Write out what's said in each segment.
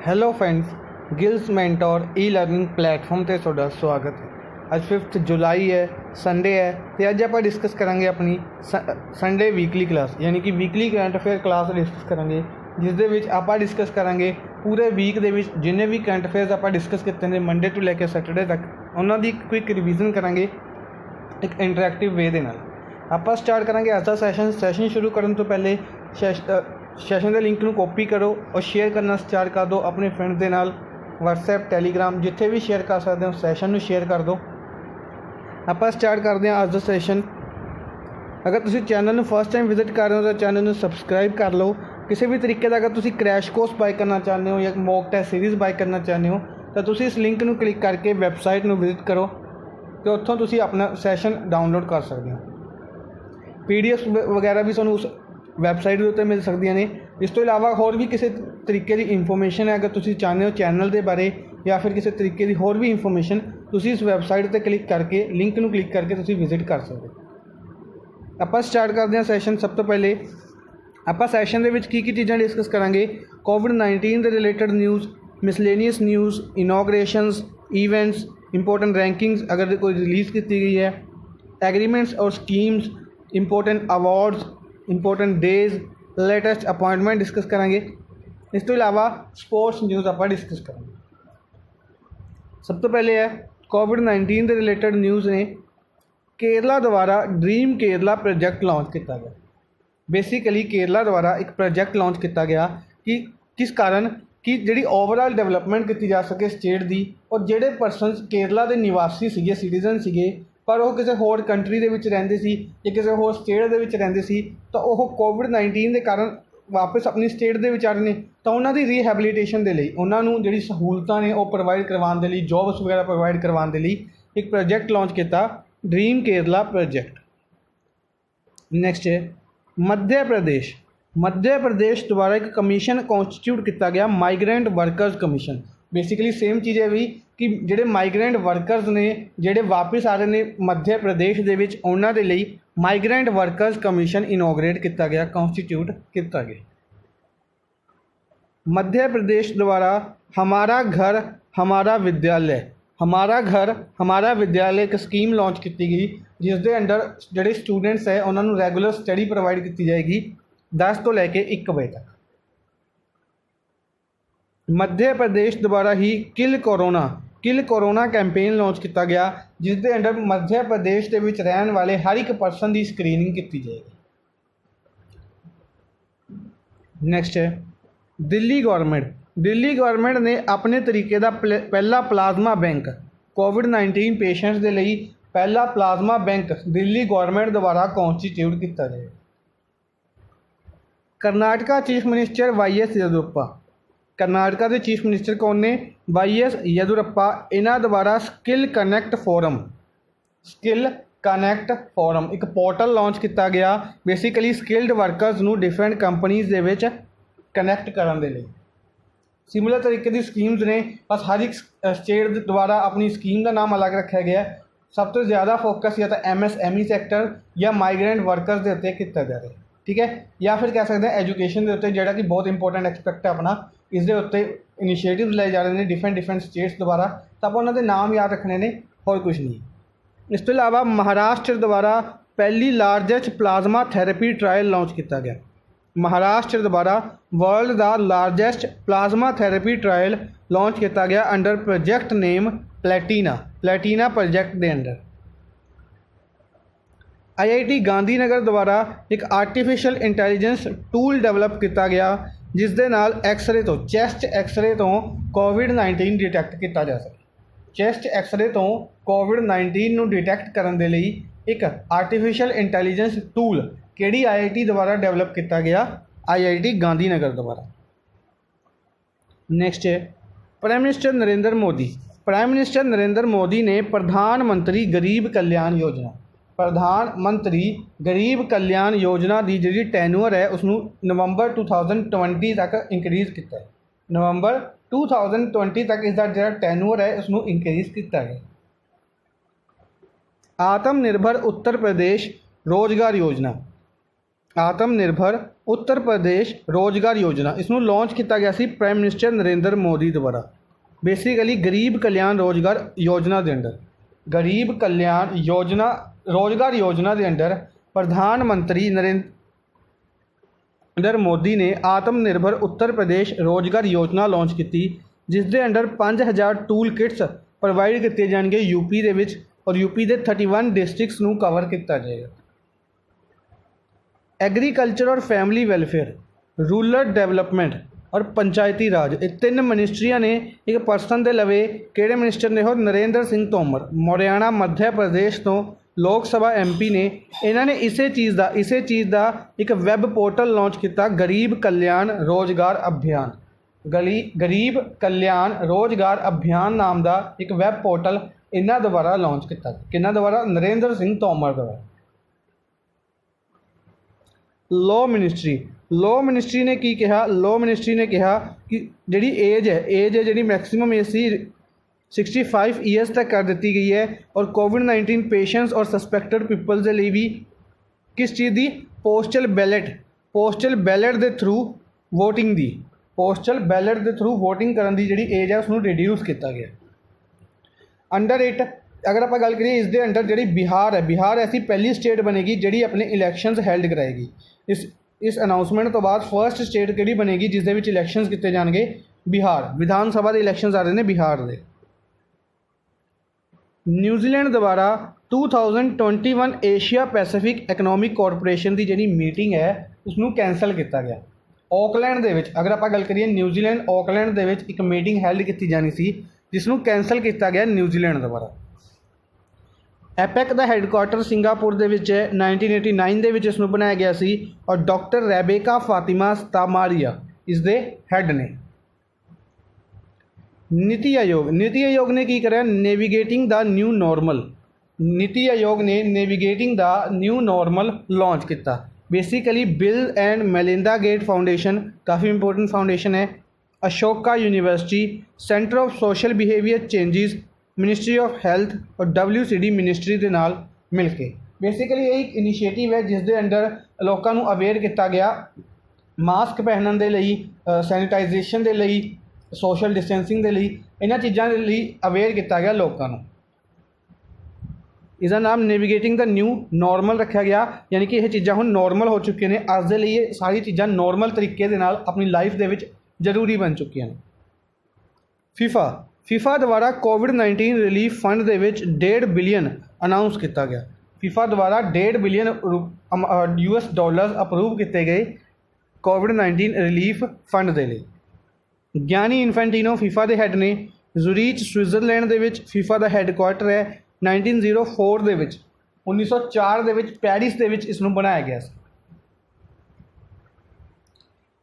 Hello friends, Giles mentor ਈ learning platform ਤੇ ਤੁਹਾਡਾ ਸਵਾਗਤ ਹੈ। ਅੱਜ 5 ਜੁਲਾਈ ਹੈ, ਸੰਡੇ ਹੈ ਤੇ ਅੱਜ ਆਪਾਂ ਡਿਸਕਸ ਕਰਾਂਗੇ ਆਪਣੀ ਸੰਡੇ ਵੀਕਲੀ ਕਲਾਸ, ਯਾਨੀ ਕਿ weekly current affair class discuss ਕਰਾਂਗੇ, ਜਿਸ ਦੇ ਵਿੱਚ ਆਪਾਂ ਡਿਸਕਸ ਕਰਾਂਗੇ ਪੂਰੇ ਵੀਕ ਦੇ ਵਿੱਚ ਜਿੰਨੇ ਵੀ ਕਰੰਟ ਅਫੇਅਰਸ ਆਪਾਂ ਡਿਸਕਸ ਕੀਤੇ ਨੇ ਮੰਡੇ ਤੋਂ ਲੈ ਕੇ ਸੈਟਰਡੇ ਤੱਕ, ਉਹਨਾਂ ਦੀ ਕੁਇਕ ਰਿਵੀਜ਼ਨ ਕਰਾਂਗੇ ਇੱਕ ਇੰਟਰੈਕਟਿਵ ਵੇ ਦੇ ਨਾਲ। ਆਪਾਂ ਸਟਾਰਟ ਕਰਾਂਗੇ ਅੱਜ ਦਾ ਸੈਸ਼ਨ ਸ਼ੁਰੂ ਕਰਨ ਤੋਂ ਪਹਿਲੇ ਸੈਸ਼ਨ ਦੇ ਲਿੰਕ ਨੂੰ ਕਾਪੀ ਕਰੋ ਔਰ ਸ਼ੇਅਰ ਕਰਨਾ ਸਟਾਰਟ ਕਰ ਦਿਓ ਆਪਣੇ ਫਰੈਂਡਸ ਦੇ ਨਾਲ, ਵਟਸਐਪ, ਟੈਲੀਗ੍ਰਾਮ, ਜਿੱਥੇ ਵੀ ਸ਼ੇਅਰ ਕਰ ਸਕਦੇ ਹੋ ਸੈਸ਼ਨ ਨੂੰ ਸ਼ੇਅਰ ਕਰ ਦਿਓ। ਆਪਾਂ ਸਟਾਰਟ ਕਰਦੇ ਹਾਂ ਅੱਜ ਦਾ ਸੈਸ਼ਨ। ਅਗਰ ਤੁਸੀਂ ਚੈਨਲ ਨੂੰ ਫਸਟ ਟਾਈਮ ਵਿਜ਼ਿਟ ਕਰ ਰਹੇ ਹੋ ਤਾਂ ਚੈਨਲ ਨੂੰ ਸਬਸਕ੍ਰਾਈਬ ਕਰ ਲਓ। ਕਿਸੇ ਵੀ ਤਰੀਕੇ ਦਾ ਅਗਰ ਤੁਸੀਂ ਕ੍ਰੈਸ਼ ਕੋਰਸ ਬਾਈ ਕਰਨਾ ਚਾਹੁੰਦੇ ਹੋ ਜਾਂ ਮੌਕ ਟੈਸਟ ਸੀਰੀਜ਼ ਬਾਈ ਕਰਨਾ ਚਾਹੁੰਦੇ ਹੋ ਤਾਂ ਤੁਸੀਂ ਇਸ ਲਿੰਕ ਨੂੰ ਕਲਿੱਕ ਕਰਕੇ ਵੈਬਸਾਈਟ ਨੂੰ ਵਿਜ਼ਿਟ ਕਰੋ ਅਤੇ ਉੱਥੋਂ ਤੁਸੀਂ ਆਪਣਾ ਸੈਸ਼ਨ ਡਾਊਨਲੋਡ ਕਰ ਸਕਦੇ ਹੋ। PDF ਵਗੈਰਾ ਵੀ ਤੁਹਾਨੂੰ ਉਸ ਵੈਬਸਾਈਟ ਦੇ ਉੱਤੇ ਮਿਲ ਸਕਦੀਆਂ ਨੇ। ਇਸ ਤੋਂ ਇਲਾਵਾ ਹੋਰ ਵੀ ਕਿਸੇ ਤਰੀਕੇ ਦੀ ਇਨਫੋਰਮੇਸ਼ਨ ਹੈ, ਅਗਰ ਤੁਸੀਂ ਚਾਹੁੰਦੇ ਹੋ ਚੈਨਲ ਦੇ ਬਾਰੇ ਜਾਂ ਫਿਰ ਕਿਸੇ ਤਰੀਕੇ ਦੀ ਹੋਰ ਵੀ ਇਨਫੋਰਮੇਸ਼ਨ, ਤੁਸੀਂ ਇਸ ਵੈਬਸਾਈਟ 'ਤੇ ਕਲਿੱਕ ਕਰਕੇ ਲਿੰਕ ਨੂੰ ਕਲਿੱਕ ਕਰਕੇ ਤੁਸੀਂ ਵਿਜ਼ਿਟ ਕਰ ਸਕਦੇ ਹੋ। ਆਪਾਂ ਸਟਾਰਟ ਕਰਦੇ ਹਾਂ ਸੈਸ਼ਨ। ਸਭ ਤੋਂ ਪਹਿਲੇ ਆਪਾਂ ਸੈਸ਼ਨ ਦੇ ਵਿੱਚ ਕੀ ਚੀਜ਼ਾਂ ਡਿਸਕਸ ਕਰਾਂਗੇ? COVID-19 ਦੇ related news, miscellaneous news, inaugurations, events, important rankings ਅਗਰ ਕੋਈ ਰਿਲੀਜ਼ ਕੀਤੀ ਗਈ ਹੈ, ਐਗਰੀਮੈਂਟਸ ਔਰ schemes, important awards, important days, latest appointment discuss ਕਰਾਂਗੇ। ਇਸ ਤੋਂ ਇਲਾਵਾ ਸਪੋਰਟਸ ਨਿਊਜ਼ ਆਪਾਂ ਡਿਸਕਸ ਕਰਾਂਗੇ। ਸਭ ਤੋਂ ਪਹਿਲੇ ਹੈ COVID-19 ਦੇ ਰਿਲੇਟਡ ਨਿਊਜ਼ ਨੇ। ਕੇਰਲਾ ਦੁਆਰਾ ਡ੍ਰੀਮ ਕੇਰਲਾ ਪ੍ਰੋਜੈਕਟ ਲਾਂਚ ਕੀਤਾ ਗਿਆ। ਬੇਸਿਕਲੀ ਕੇਰਲਾ ਦੁਆਰਾ ਇੱਕ ਪ੍ਰੋਜੈਕਟ ਲਾਂਚ ਕੀਤਾ ਗਿਆ ਕਿ ਕਿਸ ਕਾਰਨ ਕਿ ਜਿਹੜੀ ਓਵਰਆਲ ਡਿਵੈਲਪਮੈਂਟ ਕੀਤੀ ਜਾ ਸਕੇ ਸਟੇਟ ਦੀ, ਔਰ ਜਿਹੜੇ ਪਰਸਨਸ ਕੇਰਲਾ ਦੇ ਨਿਵਾਸੀ ਸੀਗੇ, ਸਿਟੀਜ਼ਨ ਸੀਗੇ, ਪਰ ਉਹ ਕਿਸੇ ਹੋਰ ਕੰਟਰੀ ਦੇ ਵਿੱਚ ਰਹਿੰਦੇ ਸੀ ਜਾਂ ਕਿਸੇ ਹੋਰ ਸਟੇਟ ਦੇ ਵਿੱਚ ਰਹਿੰਦੇ ਸੀ, ਤਾਂ ਉਹ COVID-19 ਦੇ ਕਾਰਨ ਵਾਪਸ ਆਪਣੀ ਸਟੇਟ ਦੇ ਵਿੱਚ ਆ ਰਹੇ ਨੇ, ਤਾਂ ਉਹਨਾਂ ਦੀ ਰੀਹੈਬਲੀਟੇਸ਼ਨ ਦੇ ਲਈ, ਉਹਨਾਂ ਨੂੰ ਜਿਹੜੀ ਸਹੂਲਤਾਂ ਨੇ ਉਹ ਪ੍ਰੋਵਾਈਡ ਕਰਵਾਉਣ ਦੇ ਲਈ, ਜੋਬਸ ਵਗੈਰਾ ਪ੍ਰੋਵਾਈਡ ਕਰਵਾਉਣ ਦੇ ਲਈ ਇੱਕ ਪ੍ਰੋਜੈਕਟ ਲਾਂਚ ਕੀਤਾ, ਡ੍ਰੀਮ ਕੇਰਲਾ ਪ੍ਰੋਜੈਕਟ। ਨੈਕਸਟ ਹੈ ਮੱਧ ਪ੍ਰਦੇਸ਼ ਦੁਆਰਾ ਇੱਕ ਕਮਿਸ਼ਨ ਕੌਂਸਟੀਟਿਊਟ ਕੀਤਾ ਗਿਆ, ਮਾਈਗਰੈਂਟ ਵਰਕਰਸ ਕਮਿਸ਼ਨ। ਬੇਸਿਕਲੀ ਸੇਮ ਚੀਜ਼ ਹੈ ਵੀ ਕਿ ਜਿਹੜੇ ਮਾਈਗਰੈਂਟ ਵਰਕਰਸ ਨੇ ਜਿਹੜੇ ਵਾਪਸ ਆ ਰਹੇ ਨੇ ਮੱਧ ਪ੍ਰਦੇਸ਼ ਦੇ ਵਿੱਚ, ਉਹਨਾਂ ਦੇ ਲਈ ਮਾਈਗਰੈਂਟ ਵਰਕਰਸ ਕਮਿਸ਼ਨ ਇਨੋਗਰੇਟ ਕੀਤਾ ਗਿਆ, ਕੌਂਸਟੀਟਿਊਟ ਕੀਤਾ ਗਿਆ। मध्य प्रदेश द्वारा हमारा घर हमारा विद्यालय एक स्कीम लॉन्च की गई, जिस दे अंडर जोड़े स्टूडेंट्स है उन्होंने रैगूलर स्टडी प्रोवाइड की जाएगी 10 तो लैके 1 बजे तक। मध्य प्रदेश द्वारा ही किल कोरोना कैंपेन लॉन्च किया गया, जिस दे अंडर मध्य प्रदेश के विच रहने वाले हर एक परसन की स्क्रीनिंग की जाएगी। नेक्स्ट है दिल्ली गवर्नमेंट ने अपने तरीके का पहला प्लाज्मा बैंक COVID-19 पेशेंट्स के लिए पहला प्लाज्मा बैंक दिल्ली गवर्नमेंट द्वारा कॉन्स्टिट्यूट किया जाए। Karnataka chief minister YS Yediyurappa, Karnataka के चीफ मिनिस्टर कौन ने? YS येदुरप्पा। इन्हों द्वारा स्किल कनैक्ट फोरम एक पोर्टल लॉन्च किया गया, बेसिकली स्किल्ड वर्कर्स नूं डिफरेंट कंपनीज़ दे विच कनैक्ट करने के लिए। सिमिलर तरीके की स्कीम्स ने, बस हर एक स्टेट द्वारा अपनी स्कीम का नाम अलग रखा गया। सब तो ज़्यादा फोकस या तो MSME सैक्टर या माइग्रेंट वर्कर्स के उत्ते किया जा रहा है, ठीक है, या फिर कह सकते हैं एजुकेशन के उत्ते, जोड़ा कि बहुत इंपॉर्टेंट एक्सपैक्ट है अपना, इस दे उत्ते इनिशिएटिव लाए जा रहे हैं डिफरेंट स्टेट्स द्वारा, तो आप उन्होंने नाम याद रखने ने, और कुछ नहीं। इस तो इलावा महाराष्ट्र द्वारा पहली largest plasma therapy trial launch किया गया। महाराष्ट्र द्वारा वर्ल्ड का largest plasma therapy trial launch किया गया अंडर प्रोजैक्ट नेम प्लैटीना प्रोजैक्ट के अंडर। IIT गांधीनगर द्वारा एक आर्टिफिशियल इंटैलीजेंस टूल डेवलप किया गया, जिस दे नाल एक्सरे तो चैस्ट एक्सरे तो COVID-19 डिटैक्ट किया जा सके। चैस्ट एक्सरे तो COVID-19 नूं डिटैक्ट करने के लिए एक आर्टिफिशियल इंटैलीजेंस टूल किहड़ी IIT द्वारा डेवलप किया गया? IIT गांधीनगर द्वारा। नेक्स्ट है प्राइम मिनिस्टर नरेंद्र मोदी ने प्रधानमंत्री गरीब कल्याण योजना की जी टैन्यूअर है उसनूं नवंबर 2020 तक इंक्रीज़ किया है। नवंबर 2020 तक इसका जो टैन्यूअर है उसनूं इंक्रीज़ किया गया। आत्मनिर्भर उत्तर प्रदेश रोजगार योजना उत्तर प्रदेश रोजगार योजना इसनूं लॉन्च किया गया C prime minister Narendra Modi द्वारा। बेसिकली गरीब कल्याण रोजगार योजना के अंडर गरीब कल्याण योजना रोजगार योजना के अंडर प्रधानमंत्री नरेंद्र मोदी ने आत्मनिर्भर उत्तर प्रदेश रोजगार योजना लॉन्च की, जिस दे अंडर 5000 टूल किट्स प्रोवाइड किए जाएंगे यूपी दे विच और यूपी के 31 डिस्ट्रिक्ट्स नूं कवर किया जाएगा। एग्रीकल्चर और फैमिली वेलफेयर, रूरल डेवलपमेंट और पंचायती राज, ये 3 मिनिस्ट्रियां ने एक पर्सन के लवे किहड़े मिनिस्टर ने हो नरेंद्र सिंह तोमर हरियाणा मध्य प्रदेश तो लोक सभा MP ने इन्होंने इसे चीज़ का एक वैब पोर्टल लॉन्च किया गरीब कल्याण रोजगार अभियान। गरीब कल्याण रोजगार अभियान नाम का एक वैब पोर्टल इन्हों द्वारा लॉन्च किया, किन्हों द्वारा नरेंद्र सिंह तोमर द्वारा। लॉ मिनिस्ट्री ने की कहा, लॉ मिनिस्ट्री ने कहा कि जी एज है जी मैक्सीमम एज सी 65 ईयर्स तक कर दी गई है और कोविड-19 पेशेंट्स और सस्पैक्टेड पीपल्स के लिए भी किस चीज़ की पोस्टल बैलेट के थ्रू वोटिंग की करने की जी एज है उसनूं रिड्यूस किया गया। अंडर 8 अगर आप गल करिए इस दे अंडर जी बिहार ऐसी पहली स्टेट बनेगी जी अपने इलैक्शंस हैल्ड कराएगी। इस अनाउंसमेंट तो बाद फर्स्ट स्टेट कि बनेगी जिस दे विच इलैक्शंस किए जाएंगे बिहार, विधान सभा के इलैक्शंस आ रहे हैं बिहार के। न्यूजीलैंड द्वारा 2021 एशिया पैसिफिक इकनॉमिक कॉरपोरेशन की जी मीटिंग है उसनूं कैंसल किया गया। ऑकलैंड दे विच अगर आप गल करिए न्यूजीलैंड ऑकलैंड दे विच एक मीटिंग हैल्ड की जानी सी जिसनूं कैंसल किया गया न्यूजीलैंड द्वारा। एपैक का हैडकुआटर सिंगापुर के 1989 के इसनूं बनाया गया सी और डॉक्टर रेबेका फातिमा स्तामारिया इसके हैड ने। नीति आयोग ने की करा navigating the new normal. NITI Aayog ने navigating the new normal launch किया। Basically Bill and Melinda Gates foundation काफ़ी इंपोर्टेंट फाउंडेशन है, Ashoka university, centre of social behaviour changes, ministry of health और WCD मिनिस्ट्री के नाल मिल के बेसिकली ये एक इनिशिएटिव है जिस दे अंडर लोगों को अवेयर किया गया मास्क पहनने के लिए, सैनिटाइजेशन के लिए, सोशल डिस्टेंसिंग के लिए, इन्हां चीज़ों के लिए अवेयर किया गया लोगों को। इसका नाम नेविगेटिंग द न्यू नॉर्मल रखा गया, यानी कि यह चीज़ां हुण नॉर्मल हो चुकी ने। अज दे लिए सारी चीज़ां नॉर्मल तरीके दे नाल अपनी लाइफ दे विच जरूरी बन चुकी हैं। फीफा द्वारा कोविड-19 रिलीफ फंड के $1.5 बिलियन अनाउंस किया गया। फीफा द्वारा $1.5 बिलियन US अप्रूव किए गए कोविड-19 रिलीफ फंड के लिए। गियानी इन्फेंटिनो फीफा के हैड ने। जुरीच स्विट्जरलैंड के फीफा का हैडकुआटर है। 1904 के 1904 के पैरिस के इसनूं बनाया गया।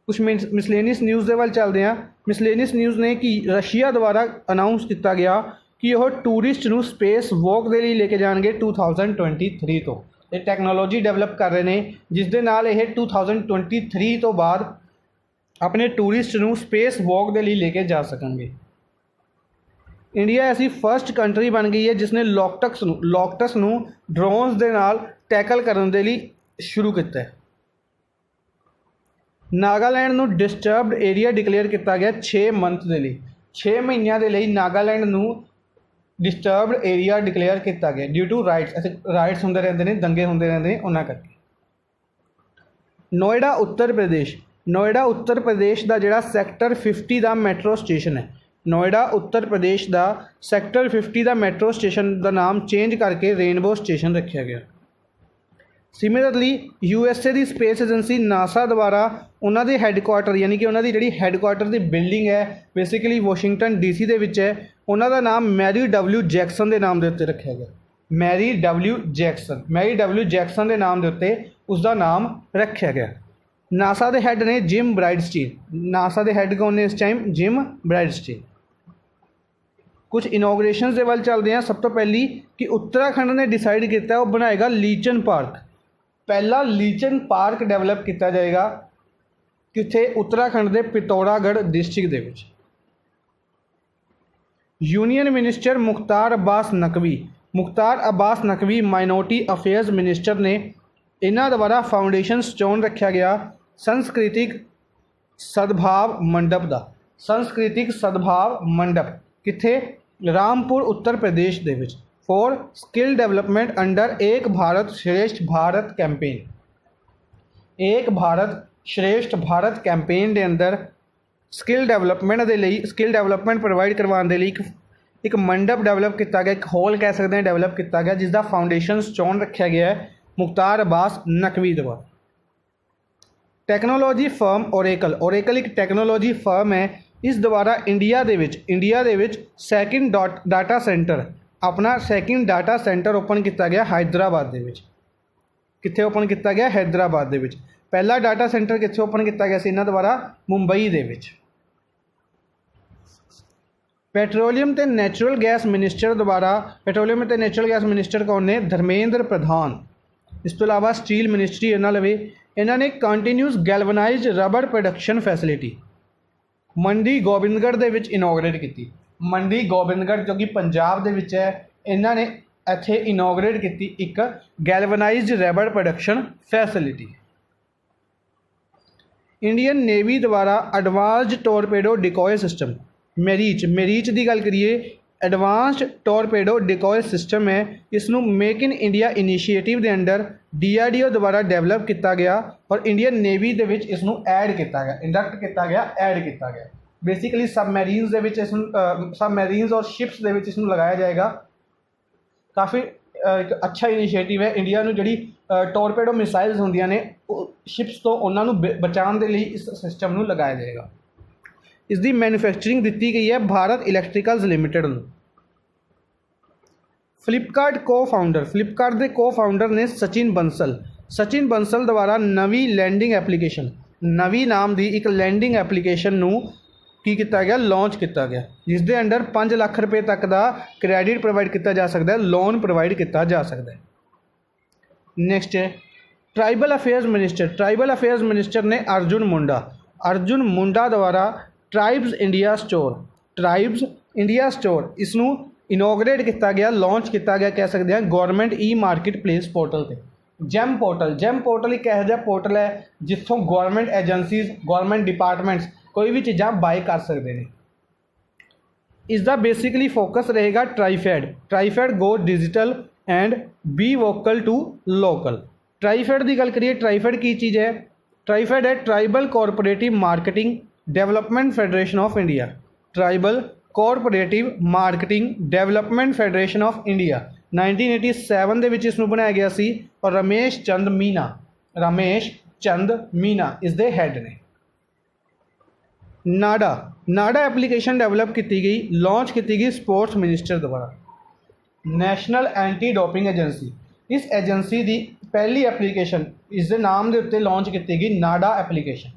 कुछ मिसलेनियस न्यूज़ के वाल चलते हैं। मिसलेनियस न्यूज़ ने कि रशिया द्वारा अनाउंस किया गया कि वह टूरिस्ट नूं स्पेस वॉक के लिए लेके जाएंगे 2023 तो। ये टैक्नोलॉजी डेवलप कर रहे हैं जिस दे नाल ये 2023 तो बाद अपने टूरिस्ट नूं स्पेस वॉक के लिए लेके जा सकेंगे। इंडिया ऐसी फर्स्ट कंट्री बन गई है जिसने लॉकटस नूं ड्रोन्स दे नाल टैकल करने के लिए शुरू किया है। नागालैंड नूं डिस्टर्ब्ड एरिया डिक्लेयर किया गया 6 मंथ के लिए। 6 महीनों के लिए नागालैंड नूं डिस्टर्ब्ड एरिया डिक्लेयर किया गया ड्यू टू राइट्स होंदे रहंदे ने, दंगे होंदे रहंदे ने उन्हां करके। नोएडा उत्तर प्रदेश का जिहड़ा सैक्टर 50 का मैट्रो स्टेशन है। नोएडा उत्तर प्रदेश का सैक्टर 50 का मैट्रो स्टेशन का नाम चेंज करके रेनबो स्टेशन रखा गया। सिमिलरली USA की स्पेस एजेंसी नासा द्वारा उन्होंने हैडकुआटर यानी कि उन्होंने जी हैडकुआटर की बिल्डिंग है बेसिकली वाशिंगटन DC के विच है, उन्होंने नाम मैरी W जैक्सन के नाम के उत्ते रखा गया। मैरी W जैक्सन के नाम के उत्ते उसका नाम रखा गया। नासा के हैड ने जिम ब्राइडस्टीन। नासा के हैड कौन ने इस टाइम? जिम ब्राइडस्टीन। कुछ इनोग्रेशन के वाल चलते हैं। सब तो पहली कि उत्तराखंड ने डिसाइड किया वो बनाएगा लीचन पार्क। पहला लीचन पार्क डेवलप किया जाएगा कित्थे? उत्तराखंड के पिथौरागढ़ डिस्ट्रिक्ट के विच। Union minister Mukhtar Abbas Naqvi minority affairs minister ने इन्हां द्वारा फाउंडेशन स्टोन रखा गया संस्कृतिक सद्भाव मंडप का, संस्कृतिक सद्भाव मंडप किथे, रामपुर उत्तर प्रदेश दे विच। फॉर स्किल डेवलपमेंट अंडर एक भारत श्रेष्ठ भारत कैंपेन, एक भारत श्रेष्ठ भारत कैंपेन के अंदर स्किल डेवलपमेंट के लिए, स्किल डेवलपमेंट प्रोवाइड करवाने के लिए एक मंडप डेवलप किया गया, एक हॉल कह सकते हैं डेवलप किया गया, जिसका फाउंडेशन स्टोन रखा गया है मुख्तार अब्बास नकवी द्वारा। टैक्नोलॉजी फर्म ओरेकल, ओरेकल एक टैक्नोलॉजी फर्म है, इस द्वारा इंडिया दे विच सैकेंड डाटा सेंटर, अपना सैकेंड डाटा सेंटर ओपन किया गया हैदराबाद दे विच। कित्थे ओपन किया गया? हैदराबाद दे विच। पहला डाटा सेंटर कित्थे ओपन किया गया इन्हां द्वारा? मुंबई दे विच। पेट्रोलियम ते नैचुरल गैस मिनिस्टर द्वारा, पेट्रोलियम ते नैचुरल गैस मिनिस्टर कौन ने? धर्मेंद्र प्रधान। इस तो इलावा स्टील मिनिस्ट्री इन्हां लवे, इन्हां ने continuous galvanised rubber production facility Mandi Gobindgarh दे विच इनोग्रेट की। मंडी गोबिंदगढ़ जो कि पंजाब दे विच है, इन्हां ने इत्थे इनोग्रेट की एक galvanised rubber production facility. Indian navy द्वारा एडवांस्ड टोरपेडो डिकॉय सिस्टम, मेरीच की गल करिए, एडवांस्ड टोरपेडो डिकॉय सिस्टम है, इसनू मेक इन इंडिया इनिशिएटिव के अंडर DRDO द्वारा डेवलप किया गया और इंडियन नेवी के इसनू ऐड किया गया, इंडक्ट किया गया, ऐड किया गया। बेसिकली सबमैरीन्स दे विच सबमैरीन्स और शिप्स दे विच इसनू लगाया जाएगा। काफ़ी एक अच्छा इनिशिएटिव है। इंडिया नू जिहड़ी टोरपेडो मिसाइल्स होंदियां ने शिप्स तो उन्होंने बचाने के लिए इस सिस्टम नू लगाया जाएगा। इसकी मैन्युफैक्चरिंग दी गई है भारत इलैक्ट्रिकल्स लिमिटेड नू। फ्लिपकार्ट फ्लिपकार्ट के को फाउंडर ने सचिन बंसल द्वारा नवी लैंडिंग एप्लीकेशन, नवी नाम की एक लैंडिंग एप्लीकेशन नू की किया गया, लॉन्च किया गया, जिसके अंडर 5 लाख रुपए तक का क्रेडिट प्रोवाइड किया जा सकता है, लोन प्रोवाइड किया जा सकता है। नैक्सट है ट्राइबल अफेयर्स मिनिस्टर ने अर्जुन मुंडा द्वारा ट्राइब्स इंडिया स्टोर इसनू इनोग्रेट किया गया, लॉन्च किया गया, कह सकते हैं गौरमेंट ई मार्केट प्लेस पोर्टल से। जैम पोर्टल एक ऐसा पोर्टल है जिथों गौरमेंट एजेंसीज, गौरमेंट डिपार्टमेंट्स कोई भी चीज़ा बाय कर सकते हैं। इसका बेसिकली फोकस रहेगा TRIFED go digital and be vocal to local. TRIFED की गल करिए, ट्राईफेड की चीज़ है? ट्राईफेड है tribal cooperative marketing development federation of India, tribal cooperative marketing development federation of India. 1987 दे विच इसनूं बनाया गया सी और रमेश चंद मीना इसके हैड ने। नाडा एप्लीकेशन डेवलप की गई, लॉन्च की गई स्पोर्ट्स मिनिस्टर द्वारा। नैशनल एंटी डोपिंग एजेंसी, इस एजेंसी की पहली एप्लीकेशन इसके नाम के उत्ते लॉन्च की गई, नाडा एप्लीकेशन।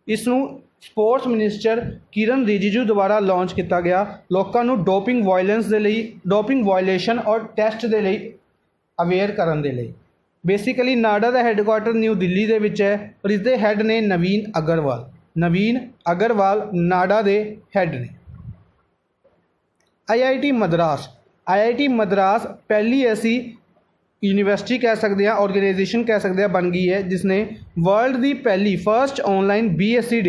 इसनूं स्पोर्ट्स मिनिस्टर किरण रिजिजू द्वारा लॉन्च किया गया, लोगों को डोपिंग वायलेंस के लिए, डोपिंग वायलेशन और टेस्ट के लिए अवेयर करने के लिए। बेसिकली नाडा का हैडकुआटर न्यू दिल्ली के विच है और इसके हैड ने नवीन अग्रवाल नाडा के हैड ने। IIT मद्रास पहली ऐसी यूनिवर्सिटी कह सकते हैं, ऑर्गेनाइजेशन कह सकते हैं बन गई है जिसने वर्ल्ड की पहली फर्स्ट ऑनलाइन BSc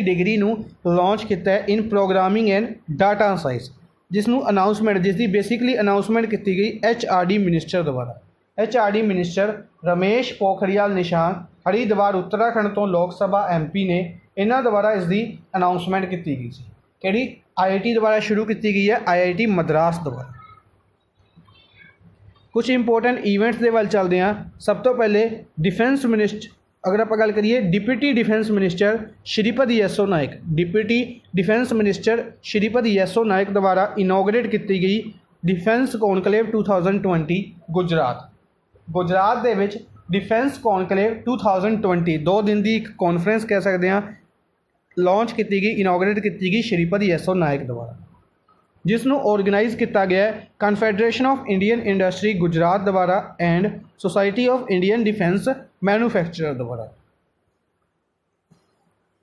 डिग्री नू लॉन्च किया है in programming and data science, जिसनू अनाउंसमेंट, जिसकी बेसिकली अनाउंसमेंट की गई HRD मिनिस्टर द्वारा। HRD मिनिस्टर रमेश पोखरियाल निशांक, हरिद्वार उत्तराखंड तो लोक सभा MP ने, इन्हों द्वारा इसकी अनाउंसमेंट की गई थी। कि IIT द्वारा शुरू की गई है, IIT मद्रास द्वारा। कुछ इंपोर्टेंट इवेंट्स के वाल चलते हैं। सब तो पहले डिफेंस मिनिस्टर, अगर आप गल करिए deputy defence minister Shripad Yesso Naik, deputy defence minister Shripad Yesso Naik द्वारा इनोग्रेट की गई डिफेंस कॉनक्लेव 2020 गुजरात दे विच डिफेंस कॉनक्लेव 2020 2 दिन की एक कॉन्फ्रेंस कह सकते हैं, लॉन्च की गई, इनोग्रेट की गई श्रीपद येसो नायक द्वारा, जिसनों ऑर्गेनाइज किया गया है confederation of Indian industry Gujarat द्वारा and society of Indian defence manufacturer द्वारा।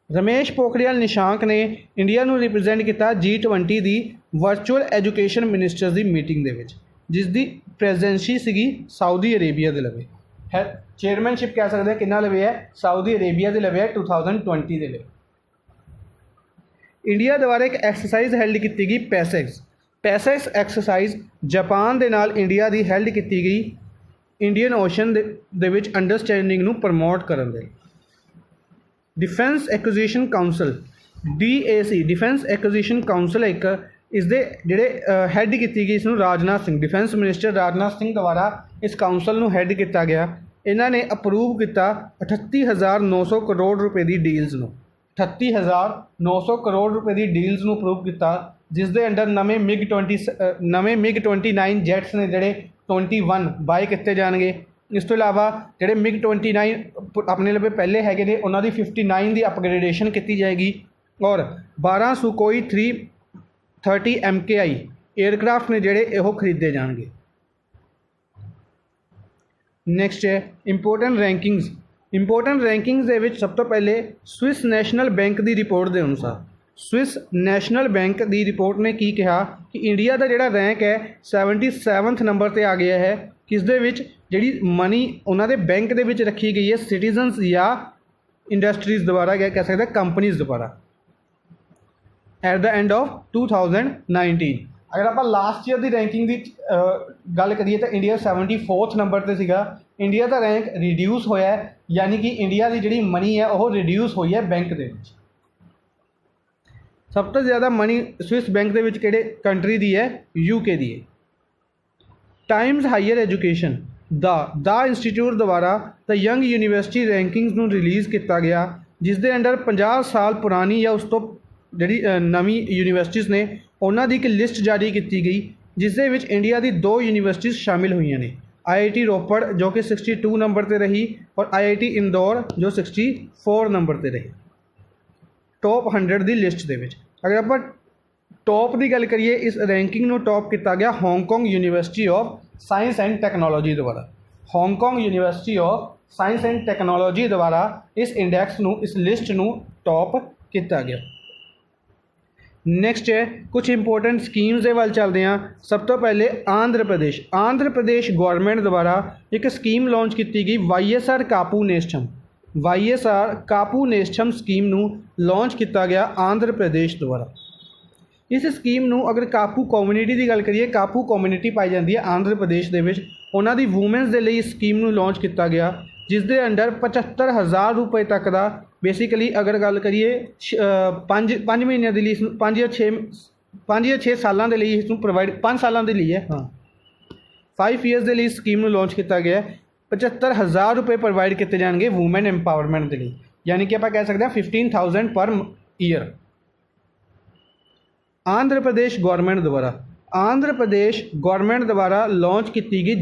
रमेश पोखरियाल निशांक ने इंडिया नू रिप्रजेंट किया G20 की वर्चुअल एजुकेशन मिनिस्टर्स की मीटिंग दे विच, जिसकी प्रेजेंसी सी सऊदी अरेबिया के लवे। है चेयरमैनशिप कह सकते हैं किन्ना लवे है सऊदी अरेबिया के लवे है 2020 के लिए। इंडिया द्वारा एक एक्सरसाइज हैल्ड की गई पैसेक्स। पैसेक्स एक्सरसाइज जापान के नाल इंडिया की हैल्ड की गई इंडियन ओशन दे विच अंडरस्टैंडिंग नूं प्रमोट करन दे। Defence acquisition council DAC defence acquisition council एक इसके जोड़े हैड की गई इसनूं राजनाथ सिंह डिफेंस मिनिस्टर राजनाथ सिंह द्वारा इस काउंसल नूं हैड किया गया। इन्हों ने अप्रूव किया 38,900 करोड़ रुपए की डील्स नूं 38,900 करोड़ रुपए की डील्स नूं अप्रूव किया जिस दे अंडर नवे मिग 29 जैट्स ने जोड़े 21 बाय किए जाएंगे। इस तो इलावा जोड़े मिग 29 अपने लगे पहले है उन्होंने 59 की अपग्रेडेशन की जाएगी और 12 सुकोई 330 MKI एयरक्राफ्ट ने जोड़े यो खरीदे जाएंगे। नैक्सट है इंपोर्टेंट रैंकिंग्स दे विच सब तो पहले स्विस नैशनल बैंक की रिपोर्ट के अनुसार स्विस नैशनल बैंक की रिपोर्ट ने की कहा कि इंडिया का जोड़ा रैंक है 77वें नंबर पर आ गया है किस दे विच जिहड़ी मनी उन्होंने बैंक के विच रखी गई है सिटीजनस या इंडस्ट्रीज द्वारा कह सकते हैं कंपनीज द्वारा एट द एंड ऑफ 2019। अगर आप लास्ट ईयर की रैंकिंग की गल करिए तो इंडिया 74th नंबर पर सीगा। इंडिया का रैंक रिड्यूस होया है यानी कि इंडिया की जिहड़ी मनी है वह रिड्यूस हुई है बैंक के विच। सब तो ज़्यादा मनी स्विस बैंक के विच किहड़े कंट्री दी है UK दी है। Times Higher Education the institute द्वारा द यंग यूनिवर्सिटी रैंकिंग्स नूं रिलीज़ किया गया जिस दे अंडर 50 साल पुरानी या उस तो जिहड़ी नवी यूनिवर्सिटीज़ ने उन्हां दी एक लिस्ट जारी की गई जिस दे विच इंडिया की 2 यूनिवर्सिटीज़ शामिल हुई ने IIT रोपड़ जो कि 62 नंबर पर रही और IIT इंदौर जो 64 नंबर पर रही टॉप 100 की लिस्ट दे विच। अगर आप टॉप की गल करिए इस रैंकिंग नूं टॉप किया गया Hong Kong university of science and technology द्वारा। Hong Kong university of science and technology द्वारा इस इंडैक्स नूं इस लिस्ट नूं टॉप किया गया। नैक्सट है कुछ इंपोर्टेंट स्कीम्स के वाल चलते हैं। सब तो पहले आंध्र प्रदेश गौरमेंट द्वारा एक स्कीम लॉन्च की गई YSR कापू नेस्टम स्कीम नूं लॉन्च किया गया आंध्र प्रदेश द्वारा। इस स्कीम नूं अगर कापू कम्यूनिटी की गल करिए कापू कम्यूनिटी पाई जाती है आंध्र प्रदेश के विच उन्हां दी वूमेंस के लिए इस स्कीम नूं लॉन्च किया गया जिस दे अंडर 75,000 रुपए तक का बेसिकली अगर गल करिए 5 महीनों के लिए 5 या 6 सालों के लिए इसनूं प्रोवाइड 5 सालों के लिए हाँ 5 ईयर्स के लिए स्कीम नूं लॉन्च किया गया। 75,000 रुपए प्रोवाइड किए जाएंगे वूमेन एम्पावरमेंट के लिए यानी कि आप कह सकते हैं 15,000 per year. Andhra Pradesh government द्वारा लॉन्च की गई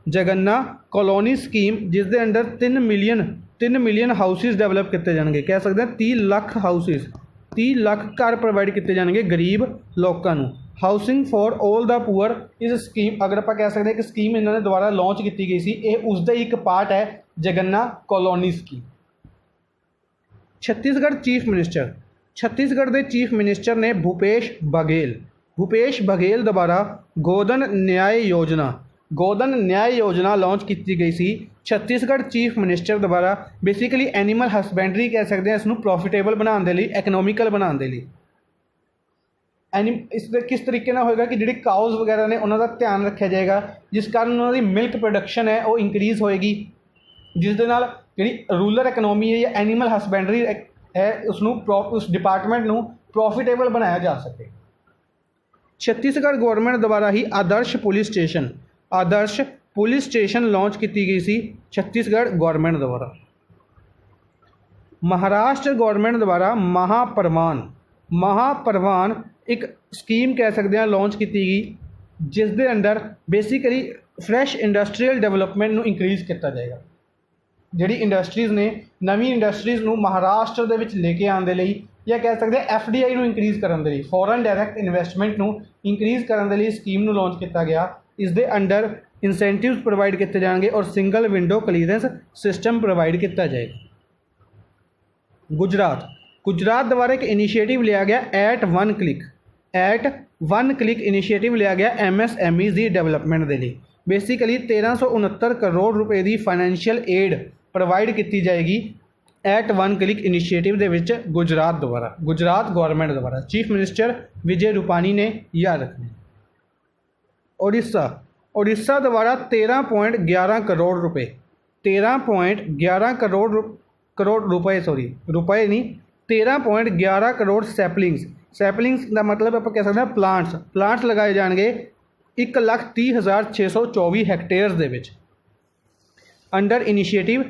जगन्ना कॉलोनी स्कीम जिस दे अंडर 3 मिलियन हाउसिस डेवलप किए जाएंगे। कह सकते हैं 30 लाख हाउसिस 30 लाख घर प्रोवाइड किए जाएंगे गरीब लोगों को। Housing for all the poor इस स्कीम अगर आप कह सकते हैं कि स्कीम इन्होंने द्वारा लॉन्च की गई सी ये उसका एक पार्ट है जगन्ना कॉलोनी स्कीम। छत्तीसगढ़ के चीफ मिनिस्टर ने भूपेश बघेल द्वारा गोधन न्याय योजना लॉन्च की गई सी। छत्तीसगढ़ चीफ मिनिस्टर द्वारा बेसिकली एनीमल हसबेंडरी कह सकते हैं इसनूं प्रॉफिटेबल बनाने के लिए एकनोमिकल बनाने के लिए इस किस तरीके ना होएगा कि जी काउज वगैरह ने उन्होंने ध्यान रखा जाएगा जिस कारण उन्होंने मिल्क प्रोडक्शन है वो इंक्रीज़ होएगी जिस दे नाल जी रूरल इकनॉमी है या एनीमल हसबेंडरी है उस डिपार्टमेंट नूं प्रॉफिटेबल बनाया जा सके। छत्तीसगढ़ गौरमेंट द्वारा ही आदर्श पुलिस स्टेशन लॉन्च की गई सी छत्तीसगढ़ गौरमेंट द्वारा। महाराष्ट्र गौरमेंट द्वारा महापरवान एक स्कीम कह सकते हैं लॉन्च की गई जिस दे under basically fresh industrial development नूं इंक्रीज़ किया जाएगा। जिहड़ी इंडस्ट्रीज़ ने नवी इंडस्ट्रीज़ नूं महाराष्ट्र दे विच लेके आने लई या कह सकते हैं FDI नूं इंक्रीज़ करने लई फॉरन डायरैक्ट इन्वेस्टमेंट नूं इंक्रीज़ करने लई स्कीम नूं लॉन्च किया गया। इस दे अंडर इंसेंटिव्स प्रोवाइड किए जाएंगे और single window clearance system provide किया जाएगा। गुजरात द्वारा एक इनिशिएटिव लिया गया एट वन क्लिक इनिशिएटिव लिया गया MSMEs की डेवलपमेंट के लिए। बेसिकली 1369 करोड़ रुपए की फाइनैंशियल एड प्रोवाइड की जाएगी एट वन क्लिक इनिशिएटिव ਦੇ ਵਿੱਚ गुजरात द्वारा, गुजरात गवर्नमेंट द्वारा। चीफ मिनिस्टर विजय रूपानी ने याद रखना। उड़ीसा द्वारा 13.11 करोड़ रुपए, 13.11 करोड़ रुपए, सॉरी रुपए नहीं, 13.11 करोड़ सैपलिंग्स का मतलब आप कह सकते हैं प्लांट्स लगाए जाएंगे 1,30,624 हैक्टेयर्स ਦੇ ਵਿੱਚ अंडर इनिशिएटिव